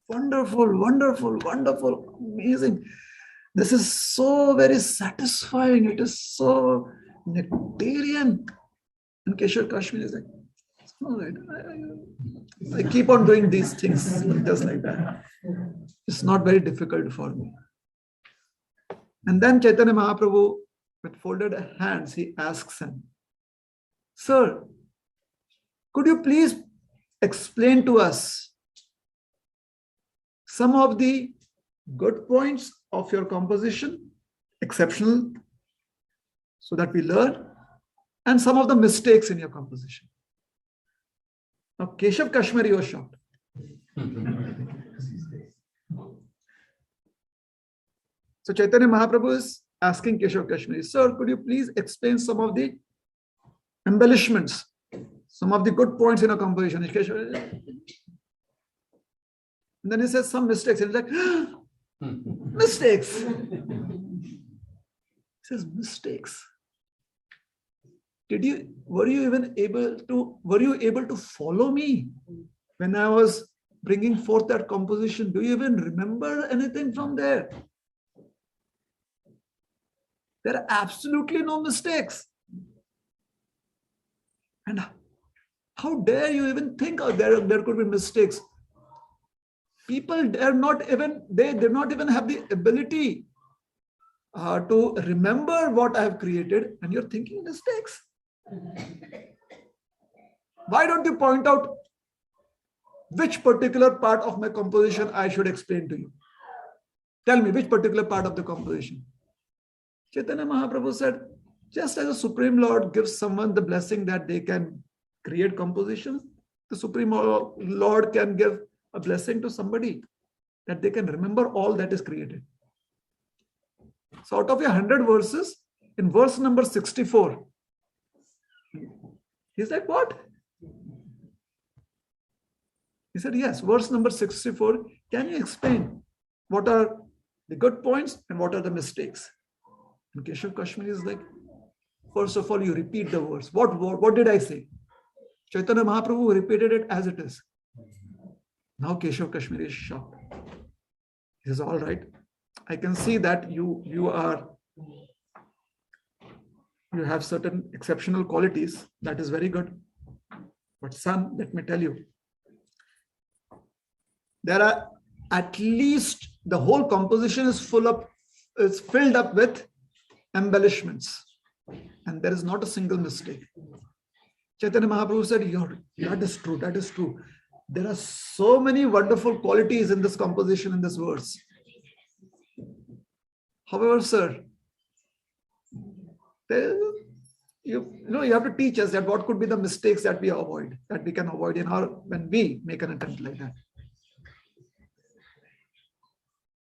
wonderful, wonderful, wonderful, amazing. This is so very satisfying. It is so nectarian. And Keshav Kashmir is like, it's all right. I keep on doing these things just like that. It's not very difficult for me. And then Chaitanya Mahaprabhu, with folded hands, he asks him, Sir, could you please explain to us some of the good points of your composition, exceptional, so that we learn, and some of the mistakes in your composition. Now, Keshav Kashmiri was shocked. So Chaitanya Mahaprabhu is asking Keshav Kashmiri, Sir, could you please explain some of the embellishments, some of the good points in a composition? And then he says some mistakes. And he's like, mistakes. He says, mistakes. Were you able to follow me when I was bringing forth that composition? Do you even remember anything from there? There are absolutely no mistakes. And how dare you even think there could be mistakes? People dare not even, they do not even have the ability to remember what I have created, and you're thinking mistakes. Why don't you point out which particular part of my composition I should explain to you? Tell me which particular part of the composition. Chaitanya Mahaprabhu said, just as a Supreme Lord gives someone the blessing that they can create compositions, the Supreme Lord can give a blessing to somebody that they can remember all that is created. So out of your 100 verses, in verse number 64, he's like, what? He said, yes, verse number 64, can you explain what are the good points and what are the mistakes? And Keshav Kashmiri is like, first of all, you repeat the verse. What did I say? Chaitanya Mahaprabhu repeated it as it is. Now Keshav Kashmiri is shocked. He says, all right, I can see that you have certain exceptional qualities. That is very good. But son, let me tell you, there are at least the whole composition is filled up with embellishments. And there is not a single mistake. Chaitanya Mahaprabhu said, that is true, that is true. There are so many wonderful qualities in this composition, in this verse. However, sir, you have to teach us that what could be the mistakes that we can avoid when we make an attempt like that.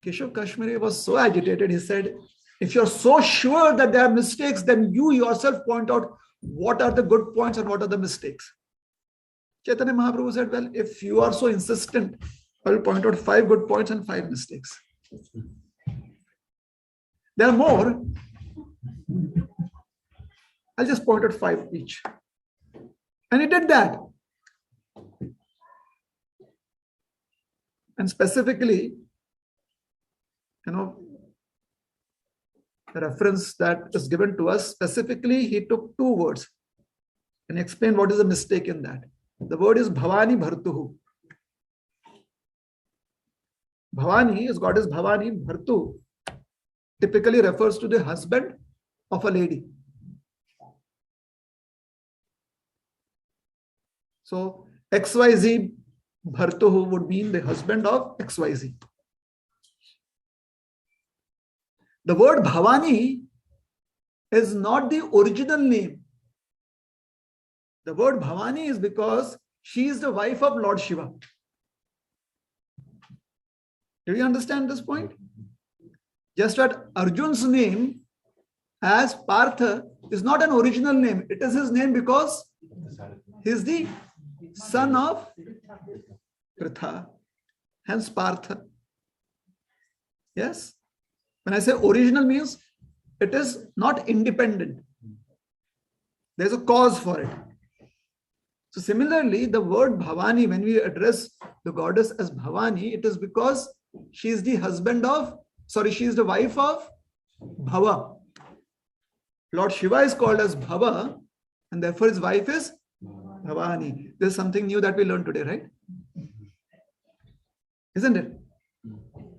Keshav Kashmiri was so agitated, he said, if you're so sure that there are mistakes, then you yourself point out what are the good points and what are the mistakes. Chaitanya Mahaprabhu said, well, if you are so insistent, I will point out 5 good points and 5 mistakes. There are more. I'll just point out 5 each. And he did that. And specifically, the reference that is given to us, specifically, he took 2 words and explained what is the mistake in that. The word is Bhavani Bhartuhu. Bhavani, his goddess Bhavani, Bhartu, typically refers to the husband of a lady. So, XYZ Bhartuhu would mean the husband of XYZ. The word Bhavani is not the original name. The word Bhavani is because she is the wife of Lord Shiva. Do you understand this point? Just that Arjun's name as Partha is not an original name. It is his name because he is the son of Pritha, hence Partha. Yes? When I say original means it is not independent. There's a cause for it. So similarly, the word Bhavani, when we address the goddess as Bhavani, it is because she is the she is the wife of Bhava. Lord Shiva is called as Bhava, and therefore his wife is Bhavani. This is something new that we learned today, right? Isn't it?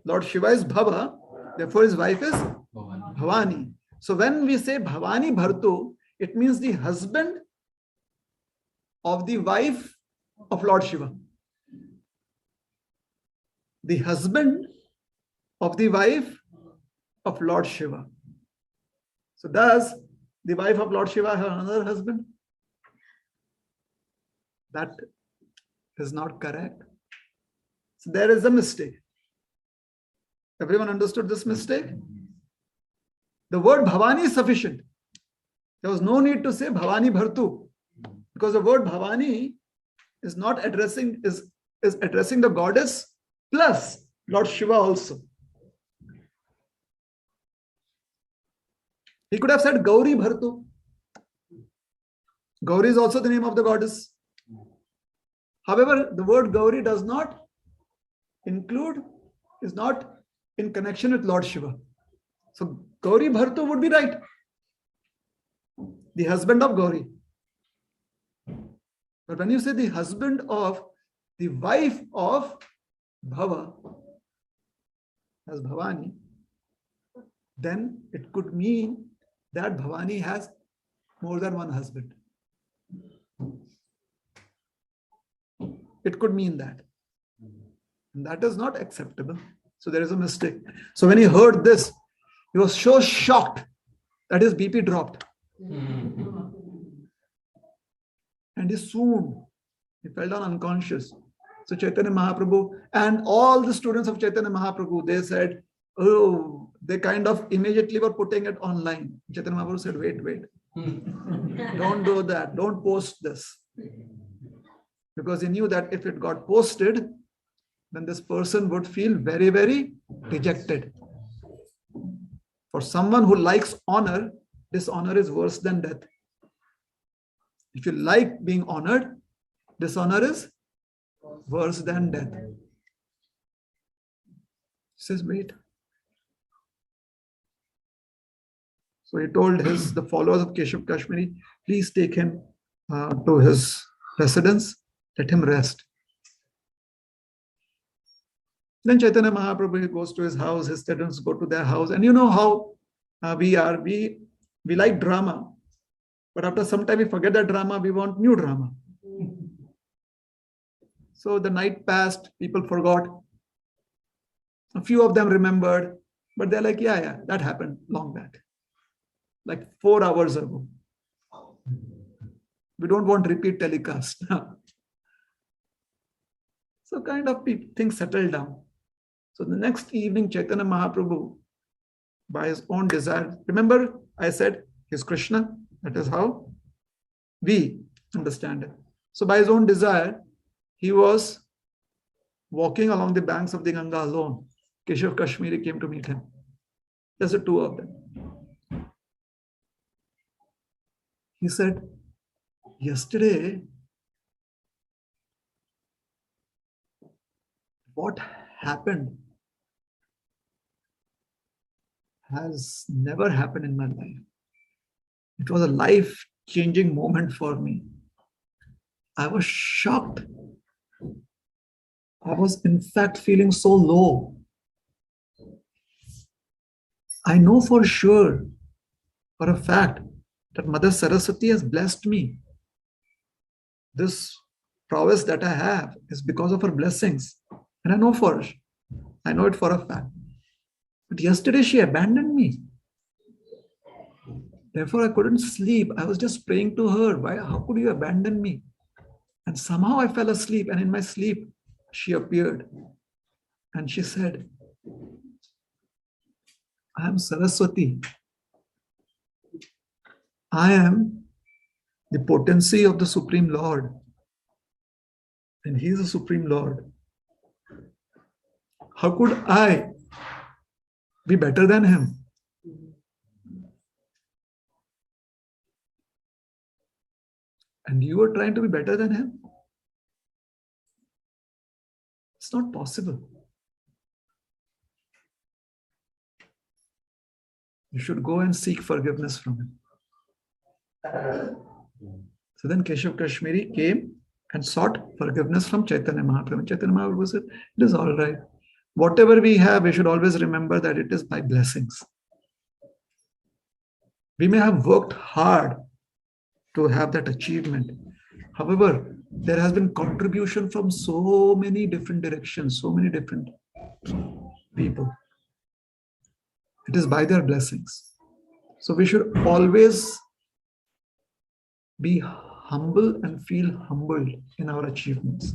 Lord Shiva is Bhava, therefore his wife is Bhavani. So when we say Bhavani Bhartu, it means the husband of the wife of Lord Shiva. The husband of the wife of Lord Shiva. So does the wife of Lord Shiva have another husband? That is not correct. So there is a mistake. Everyone understood this mistake? The word Bhavani is sufficient. There was no need to say Bhavani Bhartu, because the word Bhavani is not addressing, is addressing the goddess plus Lord Shiva also. He could have said Gauri Bhartu. Gauri is also the name of the goddess. However, the word Gauri does not include, is not in connection with Lord Shiva. So Gauri Bhartu would be right. The husband of Gauri. But when you say the husband of the wife of Bhava as Bhavani, then it could mean that Bhavani has more than one husband. It could mean that. And that is not acceptable. So there is a mistake. So when he heard this, he was so shocked that his BP dropped. And he swooned. He fell down unconscious. So Chaitanya Mahaprabhu and all the students of Chaitanya Mahaprabhu, they said, oh, they kind of immediately were putting it online. Chaitanya Mahaprabhu said, wait. Don't do that. Don't post this. Because he knew that if it got posted, then this person would feel very, very dejected. For someone who likes honor, dishonor is worse than death. If you like being honored, dishonor is worse than death. He says, wait. So he told the followers of Keshav Kashmiri, please take him to his residence, let him rest. Then Chaitanya Mahaprabhu goes to his house, his students go to their house. And you know how we are. We like drama. But after some time we forget that drama, we want new drama. So the night passed, people forgot. A few of them remembered, but they're like, yeah, that happened long back. Like 4 hours ago. We don't want repeat telecast now. So kind of things settled down. So the next evening, Chaitanya Mahaprabhu, by his own desire, remember I said he's Krishna. That is how we understand it. So by his own desire, he was walking along the banks of the Ganga alone. Keshav Kashmiri came to meet him. Just the two of them. He said, yesterday, what happened has never happened in my life. It was a life-changing moment for me. I was shocked. I was in fact feeling so low. I know for sure, for a fact, that Mother Saraswati has blessed me. This prowess that I have is because of her blessings. And I know it for a fact. But yesterday she abandoned me. Therefore, I couldn't sleep. I was just praying to her. Why? How could you abandon me? And somehow I fell asleep, and in my sleep, she appeared. And she said, I am Saraswati. I am the potency of the Supreme Lord. And He is the Supreme Lord. How could I be better than Him? And you are trying to be better than Him? It's not possible. You should go and seek forgiveness from Him. So then Keshav Kashmiri came and sought forgiveness from Chaitanya Mahaprabhu. Chaitanya Mahaprabhu said, it is all right. Whatever we have, we should always remember that it is by blessings. We may have worked hard to have that achievement. However, there has been contribution from so many different directions, so many different people. It is by their blessings. So we should always be humble and feel humbled in our achievements.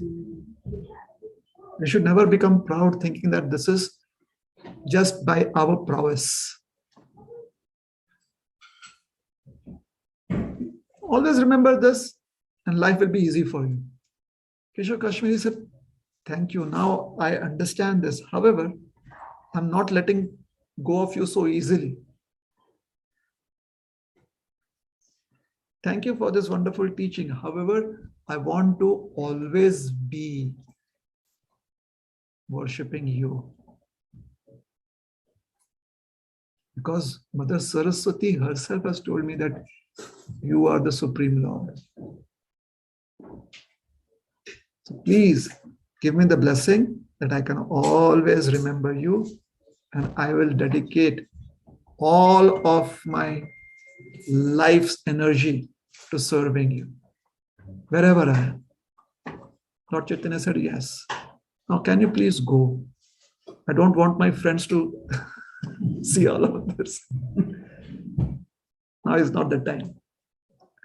We should never become proud thinking that this is just by our prowess. Always remember this and life will be easy for you. Keshav Kashmiri said, thank you. Now I understand this. However, I'm not letting go of you so easily. Thank you for this wonderful teaching. However, I want to always be worshipping you. Because Mother Saraswati herself has told me that you are the Supreme Lord. So please give me the blessing that I can always remember you, and I will dedicate all of my life's energy to serving you, wherever I am. Lord Chaitanya said, yes. Now can you please go? I don't want my friends to see all of this. Now is not the time.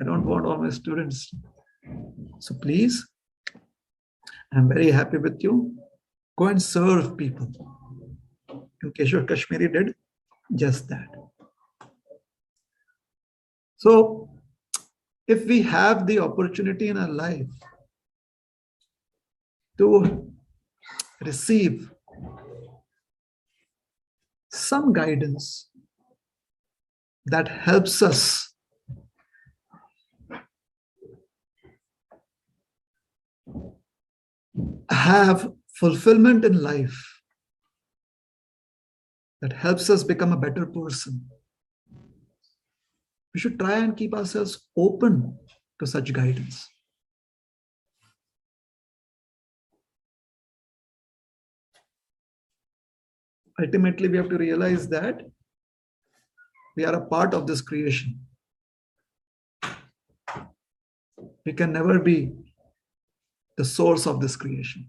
I don't want all my students. So please, I'm very happy with you. Go and serve people. And Keshav Kashmiri did just that. So, if we have the opportunity in our life to receive some guidance that helps us have fulfillment in life, that helps us become a better person, we should try and keep ourselves open to such guidance. Ultimately, we have to realize that we are a part of this creation. We can never be the source of this creation.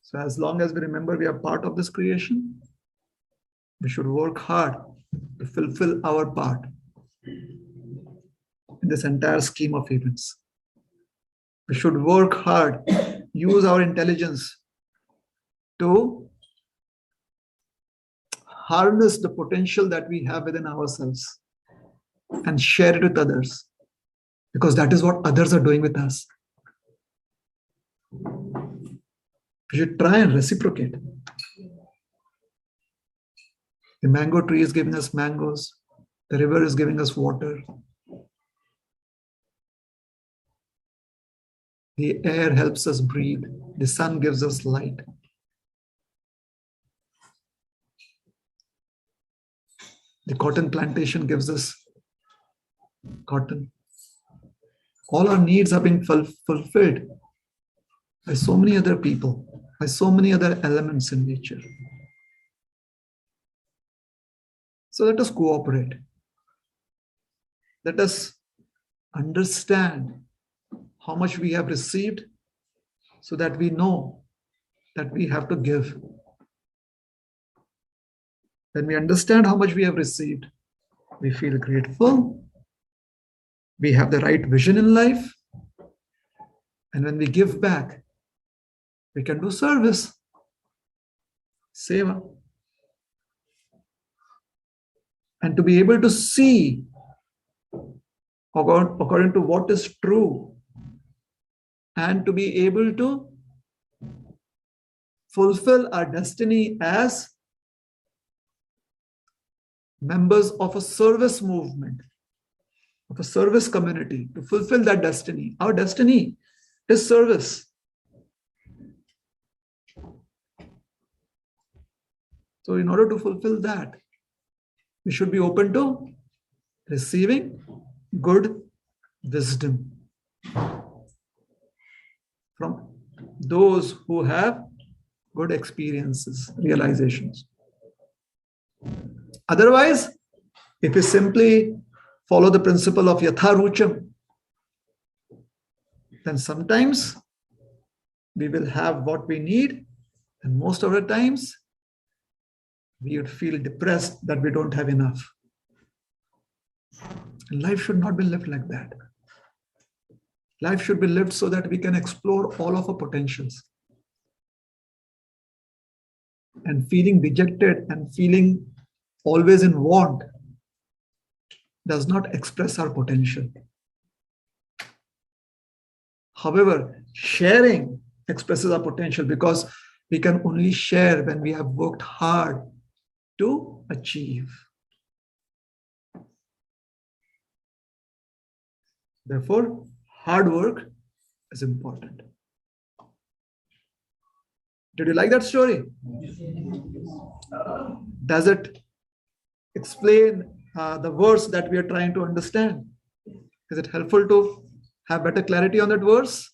So as long as we remember we are part of this creation, we should work hard to fulfill our part in this entire scheme of events. We should work hard, use our intelligence to harness the potential that we have within ourselves and share it with others, because that is what others are doing with us. We should try and reciprocate. The mango tree is giving us mangoes. The river is giving us water. The air helps us breathe. The sun gives us light. The cotton plantation gives us cotton. All our needs are being fulfilled by so many other people, by so many other elements in nature. So let us cooperate. Let us understand how much we have received so that we know that we have to give. When we understand how much we have received, we feel grateful. We have the right vision in life. And when we give back, we can do service, seva. And to be able to see according to what is true, and to be able to fulfill our destiny as members of a service movement, of a service community, to fulfill that destiny. Our destiny is service. So in order to fulfill that, we should be open to receiving good wisdom from those who have good experiences, realizations. Otherwise, if we simply follow the principle of yatha rucham, then sometimes we will have what we need, and most of the times we would feel depressed that we don't have enough. And life should not be lived like that. Life should be lived so that we can explore all of our potentials. And feeling dejected and feeling always in want does not express our potential. However, sharing expresses our potential, because we can only share when we have worked hard to achieve. Therefore, hard work is important. Did you like that story? Does it explain the verse that we are trying to understand? Is it helpful to have better clarity on that verse?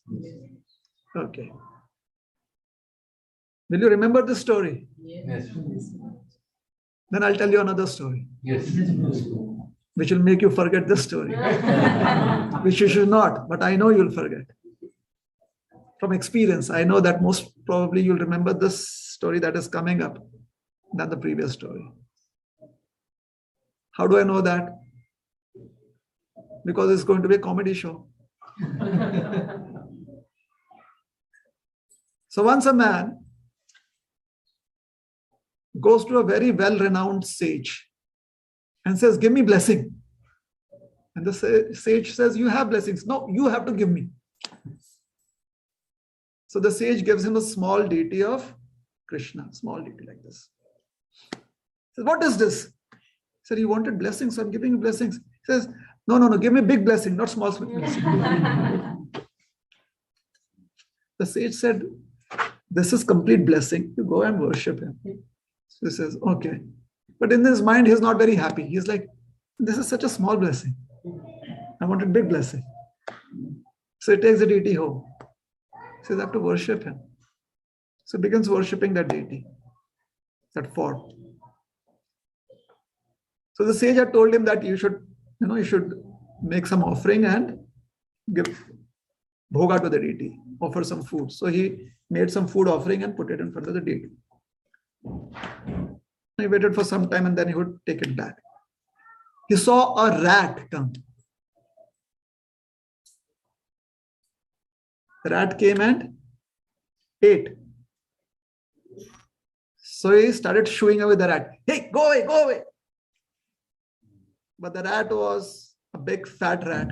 Okay. Will you remember this story? Yes. Then I'll tell you another story, Yes. which will make you forget this story, which you should not, but I know you'll forget. From experience, I know that most probably you'll remember this story that is coming up than the previous story. How do I know that? Because it's going to be a comedy show. So once a man goes to a very well-renowned sage and says, "Give me blessing." And the sage says, "You have blessings." "No, you have to give me." So the sage gives him a small deity of Krishna, small deity like this. He says, "What is this?" He said, "You wanted blessings, so I'm giving you blessings." He says, No, give me big blessing, not small blessing." The sage said, "This is complete blessing. You go and worship him." So he says, "Okay." But in his mind, he's not very happy. He's like, "This is such a small blessing. I wanted big blessing." So he takes the deity home. He says, "I have to worship him." So he begins worshipping that deity, that form. So the sage had told him that you should make some offering and give bhoga to the deity, offer some food. So he made some food offering and put it in front of the deity. He waited for some time and then he would take it back. He saw a rat come. The rat came and ate. So he started shooing away the rat. "Hey, go away, go away." But the rat was a big fat rat.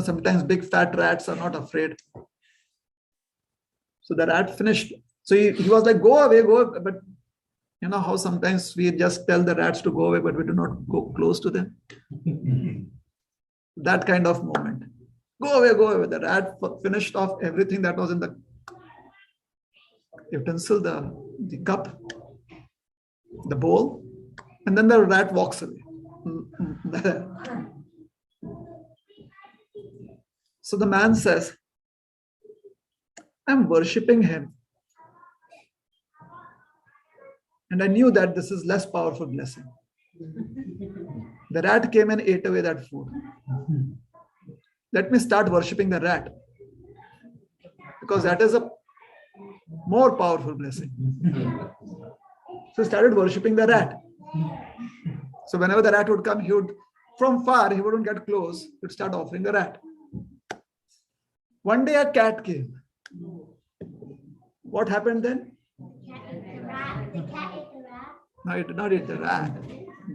Sometimes big fat rats are not afraid. So the rat finished. So he was like, "Go away, go away." But you know how sometimes we just tell the rats to go away, but we do not go close to them. That kind of moment. "Go away, go away." The rat finished off everything that was in the utensil, the cup, the bowl, and then the rat walks away. So the man says, "I'm worshipping him. And I knew that this is less powerful blessing." The rat came and ate away that food. Let me start worshipping the rat, because that is a more powerful blessing. So he started worshipping the rat. So whenever the rat would come, he would, from far, he wouldn't get close, he would start offering the rat. One day a cat came. What happened then? The cat ate the rat. No, it did not eat the rat.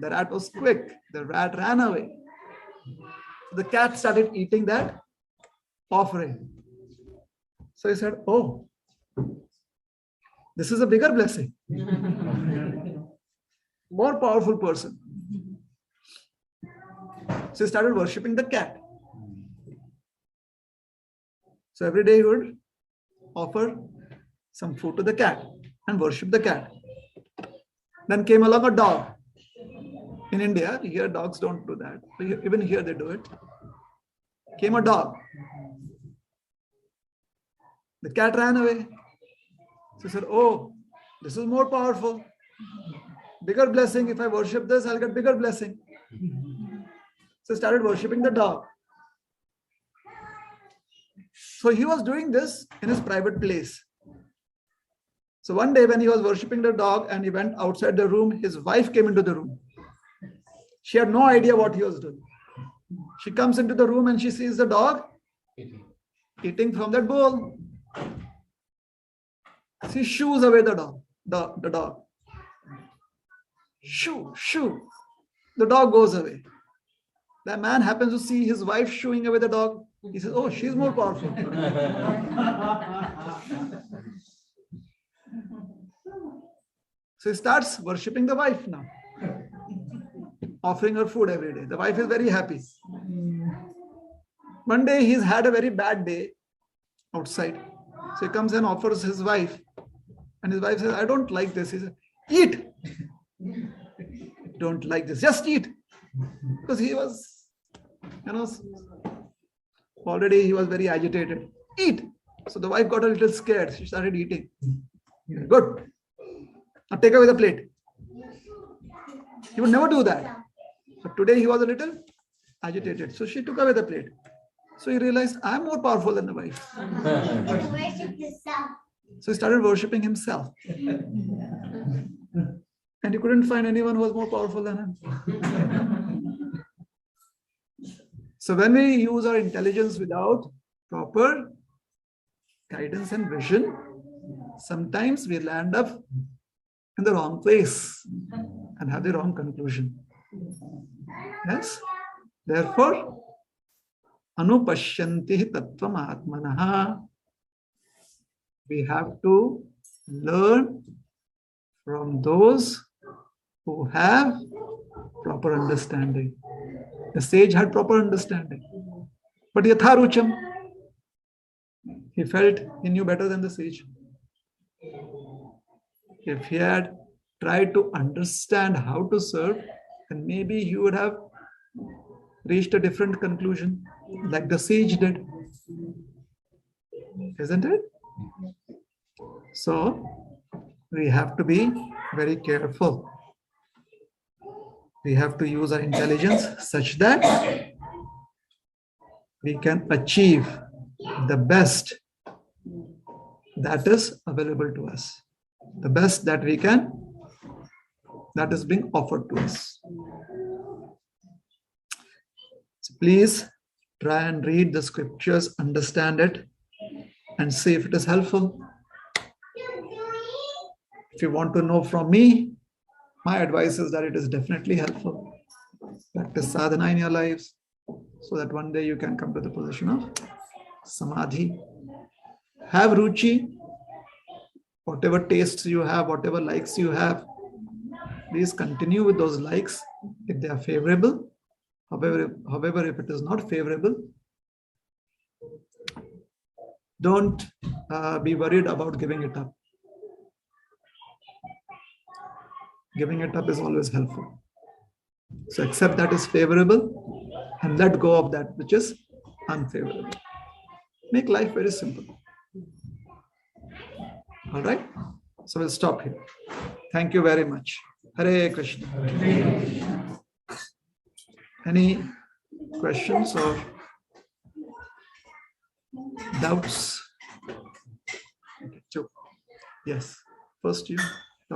The rat was quick. The rat ran away. The cat started eating that offering. So he said, oh, this is a bigger blessing. More powerful person. So he started worshipping the cat. So every day he would offer some food to the cat and worship the cat. Then came along a dog. In India, here dogs don't do that. Even here they do it. Came a dog. The cat ran away. So he said, oh, this is more powerful. Bigger blessing. If I worship this, I'll get bigger blessing. So he started worshipping the dog. So he was doing this in his private place. So one day when he was worshipping the dog and he went outside the room, his wife came into the room. She had no idea what he was doing. She comes into the room and she sees the dog eating from that bowl. She shoos away the dog. Shoo, shoo. The dog goes away. The man happens to see his wife shooing away the dog. He says, oh, she's more powerful. So he starts worshipping the wife now, offering her food every day. The wife is very happy. One day he's had a very bad day outside. So he comes and offers his wife. And his wife says, I don't like this. He says, eat. Don't like this. Just eat. Because he was, already he was very agitated. Eat. So the wife got a little scared. She started eating. Good. Now take away the plate. He would never do that. But today he was a little agitated. So she took away the plate. So he realized, I'm more powerful than the wife. So he started worshipping himself. And he couldn't find anyone who was more powerful than him. So when we use our intelligence without proper guidance and vision, sometimes we land up in the wrong place and have the wrong conclusion. Yes? Therefore, anupashyanti tattvam atmanaha. We have to learn from those who have proper understanding. The sage had proper understanding. But yatharucham, he felt he knew better than the sage. If he had tried to understand how to serve, then maybe he would have reached a different conclusion, like the sage did. Isn't it? So, we have to be very careful. We have to use our intelligence such that we can achieve the best that is available to us. The best that we can, that is being offered to us. So please try and read the scriptures, understand it, and see if it is helpful. If you want to know from me, my advice is that it is definitely helpful. Practice sadhana in your lives so that one day you can come to the position of samadhi. Have ruchi. Whatever tastes you have, whatever likes you have, please continue with those likes if they are favorable. However, if it is not favorable, don't be worried about giving it up. Giving it up is always helpful. So accept that is favorable and let go of that which is unfavorable. Make life very simple. All right? So we'll stop here. Thank you very much. Hare Krishna. Any questions or doubts? Yes. First you. I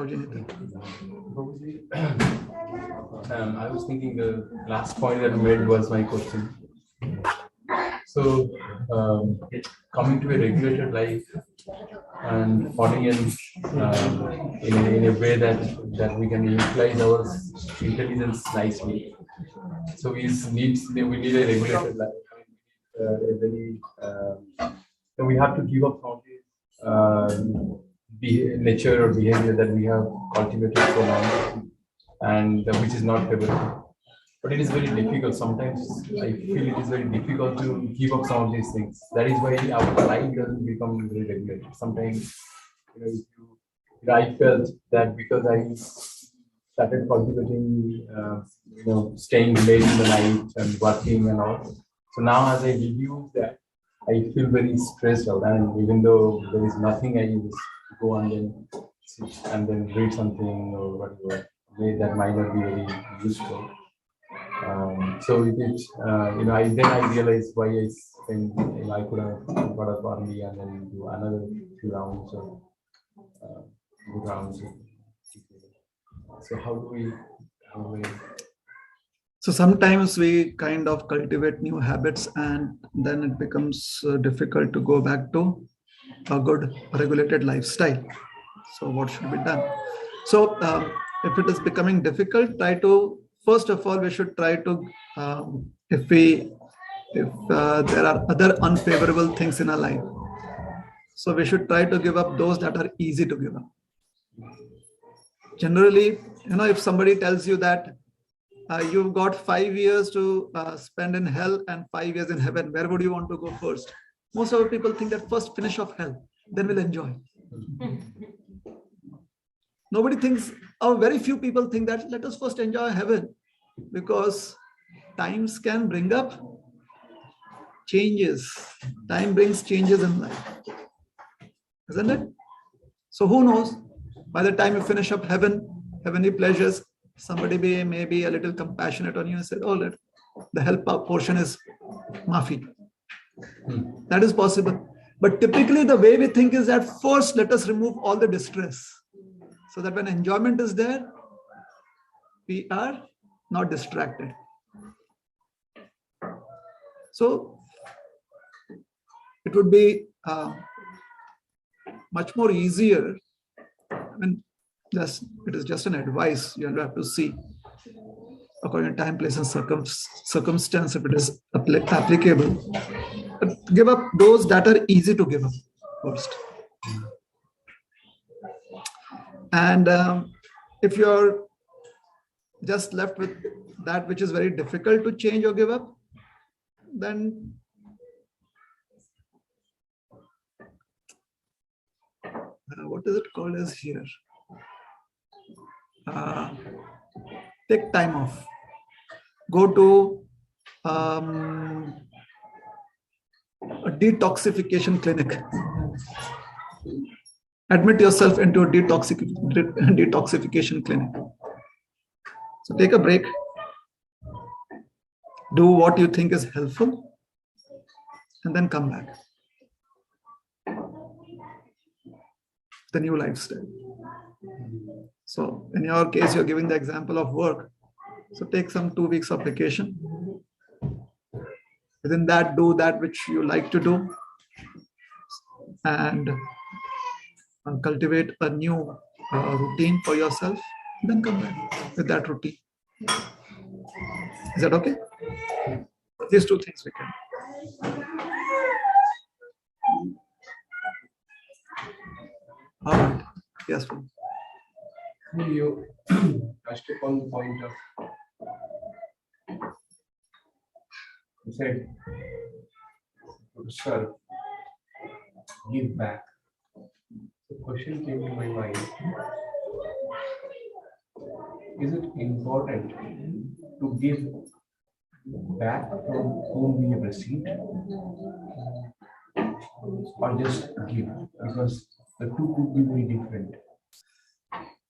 was thinking the last point that you made was my question. So, coming to a regulated life, and falling in a way that we can utilize our intelligence nicely. So we need a regulated life. A very so we have to give up from the nature or behavior that we have cultivated so long, and which is not favorable. But it is very difficult. Sometimes I feel it is very difficult to give up some of these things. That is why our life doesn't become very regulated. Sometimes, I felt that because I started cultivating, staying late in the night and working and all. So now, as I review that, I feel very stressed out. And even though there is nothing, I just go and then sit and then read something or whatever. That might not be very useful. So it is, I realized why I spent, I could have got up early and then do another few rounds or good rounds. So how do we? So sometimes we kind of cultivate new habits and then it becomes difficult to go back to a good regulated lifestyle. So what should be done? So if it is becoming difficult, first of all, we should try to, if there are other unfavorable things in our life, so we should try to give up those that are easy to give up. Generally, if somebody tells you that you've got 5 years to spend in hell and 5 years in heaven, where would you want to go first? Most of the people think that first finish off hell, then we'll enjoy. Nobody thinks, or very few people think that let us first enjoy heaven, because times can bring up changes. Time brings changes in life, isn't it? So who knows? By the time you finish up heavenly pleasures, somebody may be a little compassionate on you and said, oh, the help portion is maafi. That is possible. But typically the way we think is that first let us remove all the distress, so that when enjoyment is there, we are not distracted. So it would be much more easier. It is just an advice. You have to see according to time, place, and circumstance if it is applicable. But give up those that are easy to give up first. And if you're just left with that which is very difficult to change or give up, then what is it called as here? Take time off. Go to a detoxification clinic. Admit yourself into a detoxification clinic. So take a break. Do what you think is helpful, and then come back. The new lifestyle. So in your case, you're giving the example of work. So take some 2 weeks of vacation. Within that, do that which you like to do, and cultivate a new routine for yourself. Then come back with that routine. Is that okay? These two things we can. All right. Yes, please. You touched upon the point of, you said, serve, give back. The question came to my mind, is it important to give back from whom we have received, or just give? Because the two could be very different.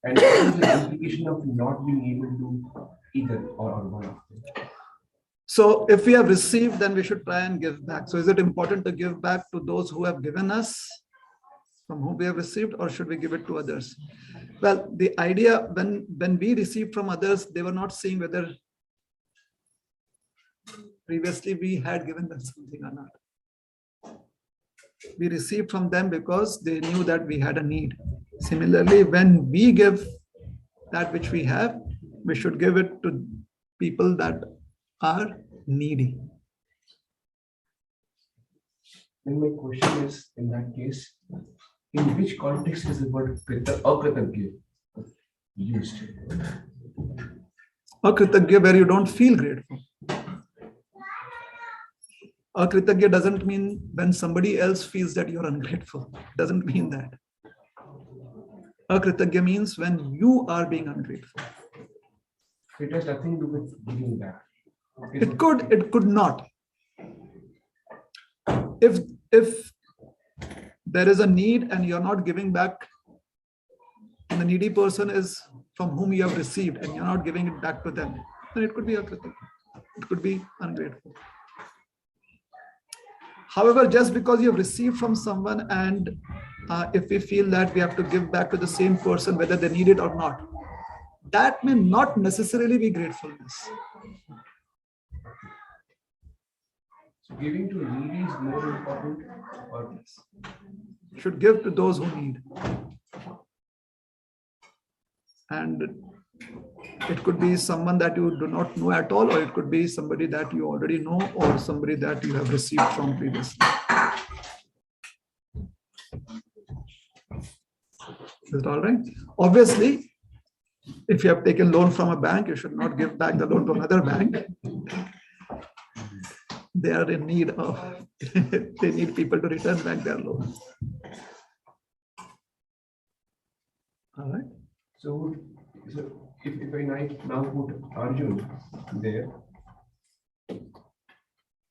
And what is the implication of not being able to either or one of them? So if we have received, then we should try and give back. So is it important to give back to those who have given us, from whom we have received, or should we give it to others? Well, the idea, when we received from others, they were not seeing whether previously we had given them something or not. We received from them because they knew that we had a need. Similarly, when we give that which we have, we should give it to people that are needy. Then my question is, in that case, in which context is the word akritagya used? Akritagya, where you don't feel grateful. Akritagya doesn't mean when somebody else feels that you're ungrateful. Doesn't mean that. Akritagya means when you are being ungrateful. It has nothing to do with giving back. It could not. If there is a need and you're not giving back, and the needy person is from whom you have received and you're not giving it back to them, then it could be akritagya. It could be ungrateful. However, just because you have received from someone and if we feel that we have to give back to the same person, whether they need it or not, that may not necessarily be gratefulness. So giving to needy is more important, or Should give to those who need. And it could be someone that you do not know at all, or it could be somebody that you already know, or somebody that you have received from previously. Is it all right? Obviously, if you have taken loan from a bank, you should not give back the loan to another bank. They are in need of, they need people to return back their loans. All right. so if I now put Arjun there,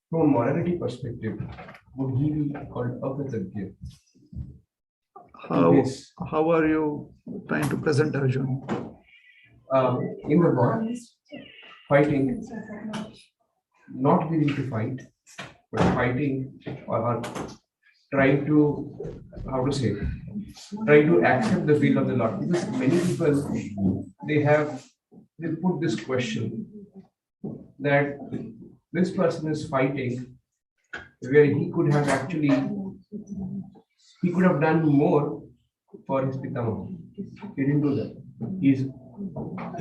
from a morality perspective, would he be called akritagya? How are you trying to present Arjun? In the war, fighting, not willing to fight, but fighting or trying to, trying to accept the will of the Lord. Because many people, they put this question that this person is fighting where he could have done more for his Pitama. He didn't do that. He's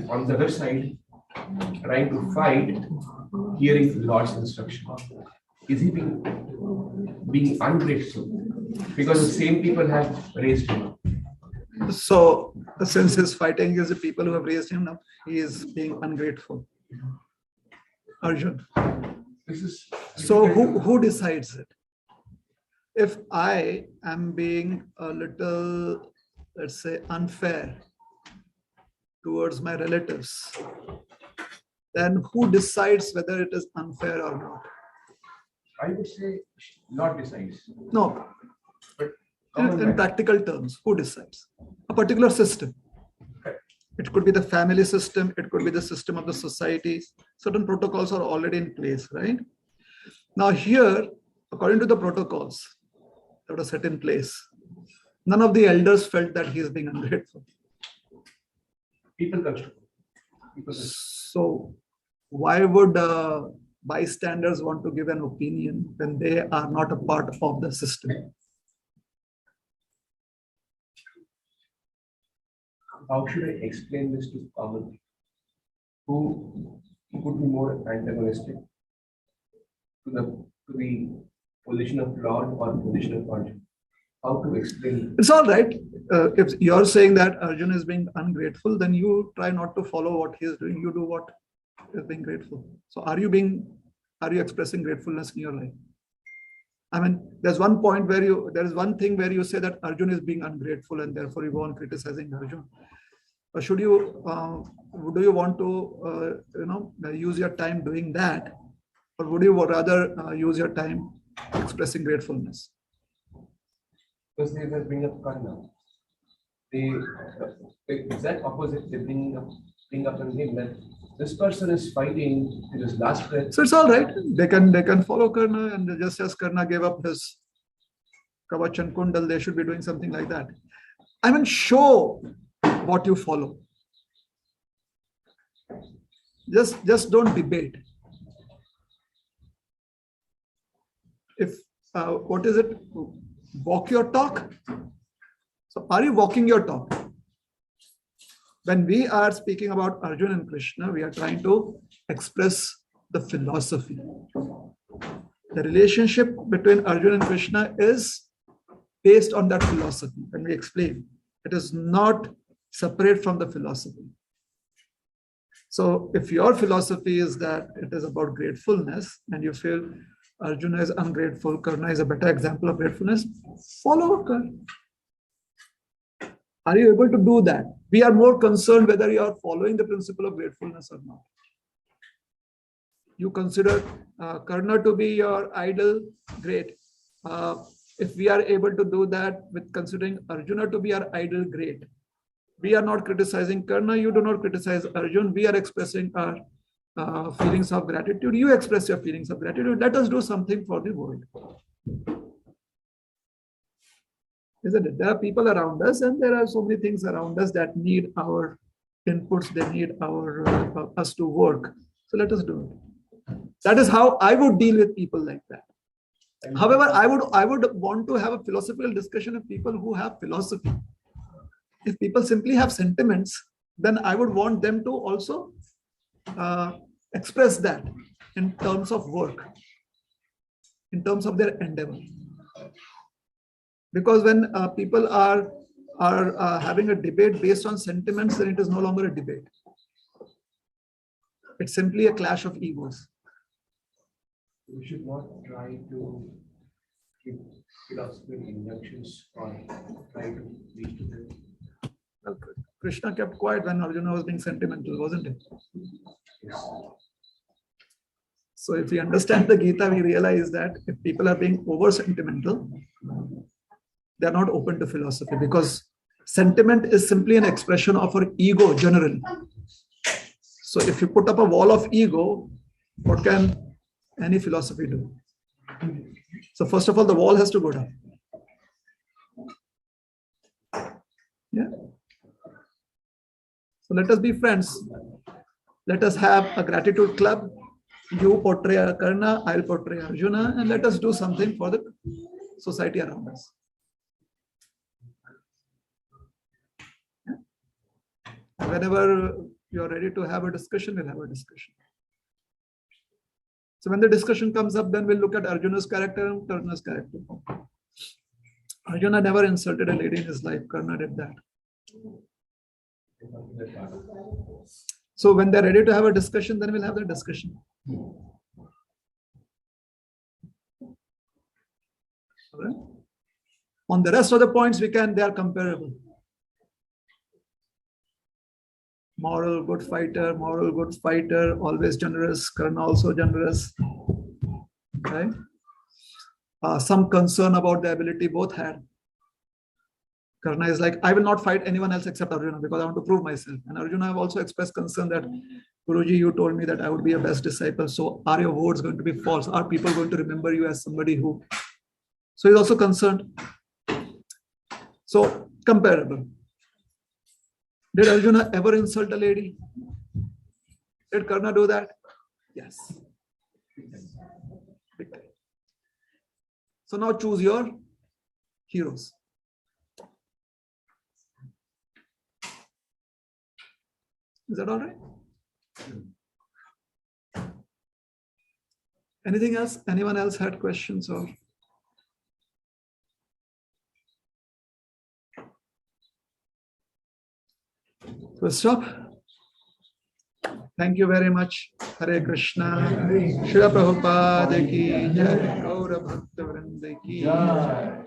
on the other side trying to fight, hearing the Lord's instruction. Is he being ungrateful? Because the same people have raised him. So, since he's fighting against the people who have raised him up, he is being ungrateful. Arjun. So, who decides it? If I am being a little, let's say, unfair towards my relatives, then who decides whether it is unfair or not? I would say Lord decides. No. But in practical terms, who decides? A particular system. It could be the family system, it could be the system of the societies. Certain protocols are already in place, right? Now here, according to the protocols that were set in place, none of the elders felt that he is being ungrateful. People construct. So why would bystanders want to give an opinion when they are not a part of the system? How should I explain this to common who could be more antagonistic to the position of Lord or position of Arjun? How to explain? It's all right. If you're saying that Arjun is being ungrateful, then you try not to follow what he is doing. You do what is being grateful. So are you expressing gratefulness in your life? I mean, there's one point where there is one thing where you say that Arjun is being ungrateful and therefore you go on criticizing Arjun. Or do you want to, use your time doing that? Or would you rather use your time expressing gratefulness? Because they will bring up karma. The exact opposite, they bring up on him that this person is fighting to his last breath. So it's all right. They can follow Karna, and just as Karna gave up his Kavach and Kundal, they should be doing something like that. I mean, show what you follow. Just don't debate. If what is it? walk your talk. So are you walking your talk? When we are speaking about Arjuna and Krishna, we are trying to express the philosophy. The relationship between Arjuna and Krishna is based on that philosophy. When we explain, it is not separate from the philosophy. So if your philosophy is that it is about gratefulness and you feel Arjuna is ungrateful, Karna is a better example of gratefulness, follow Karna. Are you able to do that? We are more concerned whether you are following the principle of gratefulness or not. You consider Karna to be your idol, great. If we are able to do that with considering Arjuna to be our idol, great. We are not criticizing Karna, you do not criticize Arjuna, we are expressing our feelings of gratitude, you express your feelings of gratitude, let us do something for the world. Isn't it? There are people around us and there are so many things around us that need our inputs, they need our us to work. So let us do it. That is how I would deal with people like that. However, I would want to have a philosophical discussion with people who have philosophy. If people simply have sentiments, then I would want them to also express that in terms of work, in terms of their endeavor. Because when people are having a debate based on sentiments, then it is no longer a debate. It's simply a clash of egos. We should not try to give philosophical injunctions or try to reach to them. Well, Krishna kept quiet when Arjuna was being sentimental, wasn't it? Yes. So if we understand the Gita, we realize that if people are being over sentimental, they are not open to philosophy, because sentiment is simply an expression of our ego generally. So if you put up a wall of ego, what can any philosophy do? So first of all, the wall has to go down. Yeah. So let us be friends. Let us have a gratitude club. You portray Karna, I'll portray Arjuna, and let us do something for the society around us. Yeah. Whenever you are ready to have a discussion, we'll have a discussion. So when the discussion comes up, then we'll look at Arjuna's character and Karna's character. Arjuna never insulted a lady in his life. Karna did that. So when they're ready to have a discussion, then we'll have the discussion. Right? On the rest of the points, they are comparable. Moral, good fighter, always generous, Karna also generous. Right? Some concern about the ability both had. Karna is like, I will not fight anyone else except Arjuna because I want to prove myself. And Arjuna have also expressed concern that, Guruji, you told me that I would be a best disciple. So are your words going to be false? Are people going to remember you as somebody who... So he's also concerned. So comparable. Did Arjuna ever insult a lady? Did Karna do that? Yes. Big time. So now choose your heroes. Is that all right? Anything else? Anyone else had questions or? We'll stop. Thank you very much. Hare Krishna. Srila Prabhupada ki jai. Gaura Bhakta Vrinda ki jai.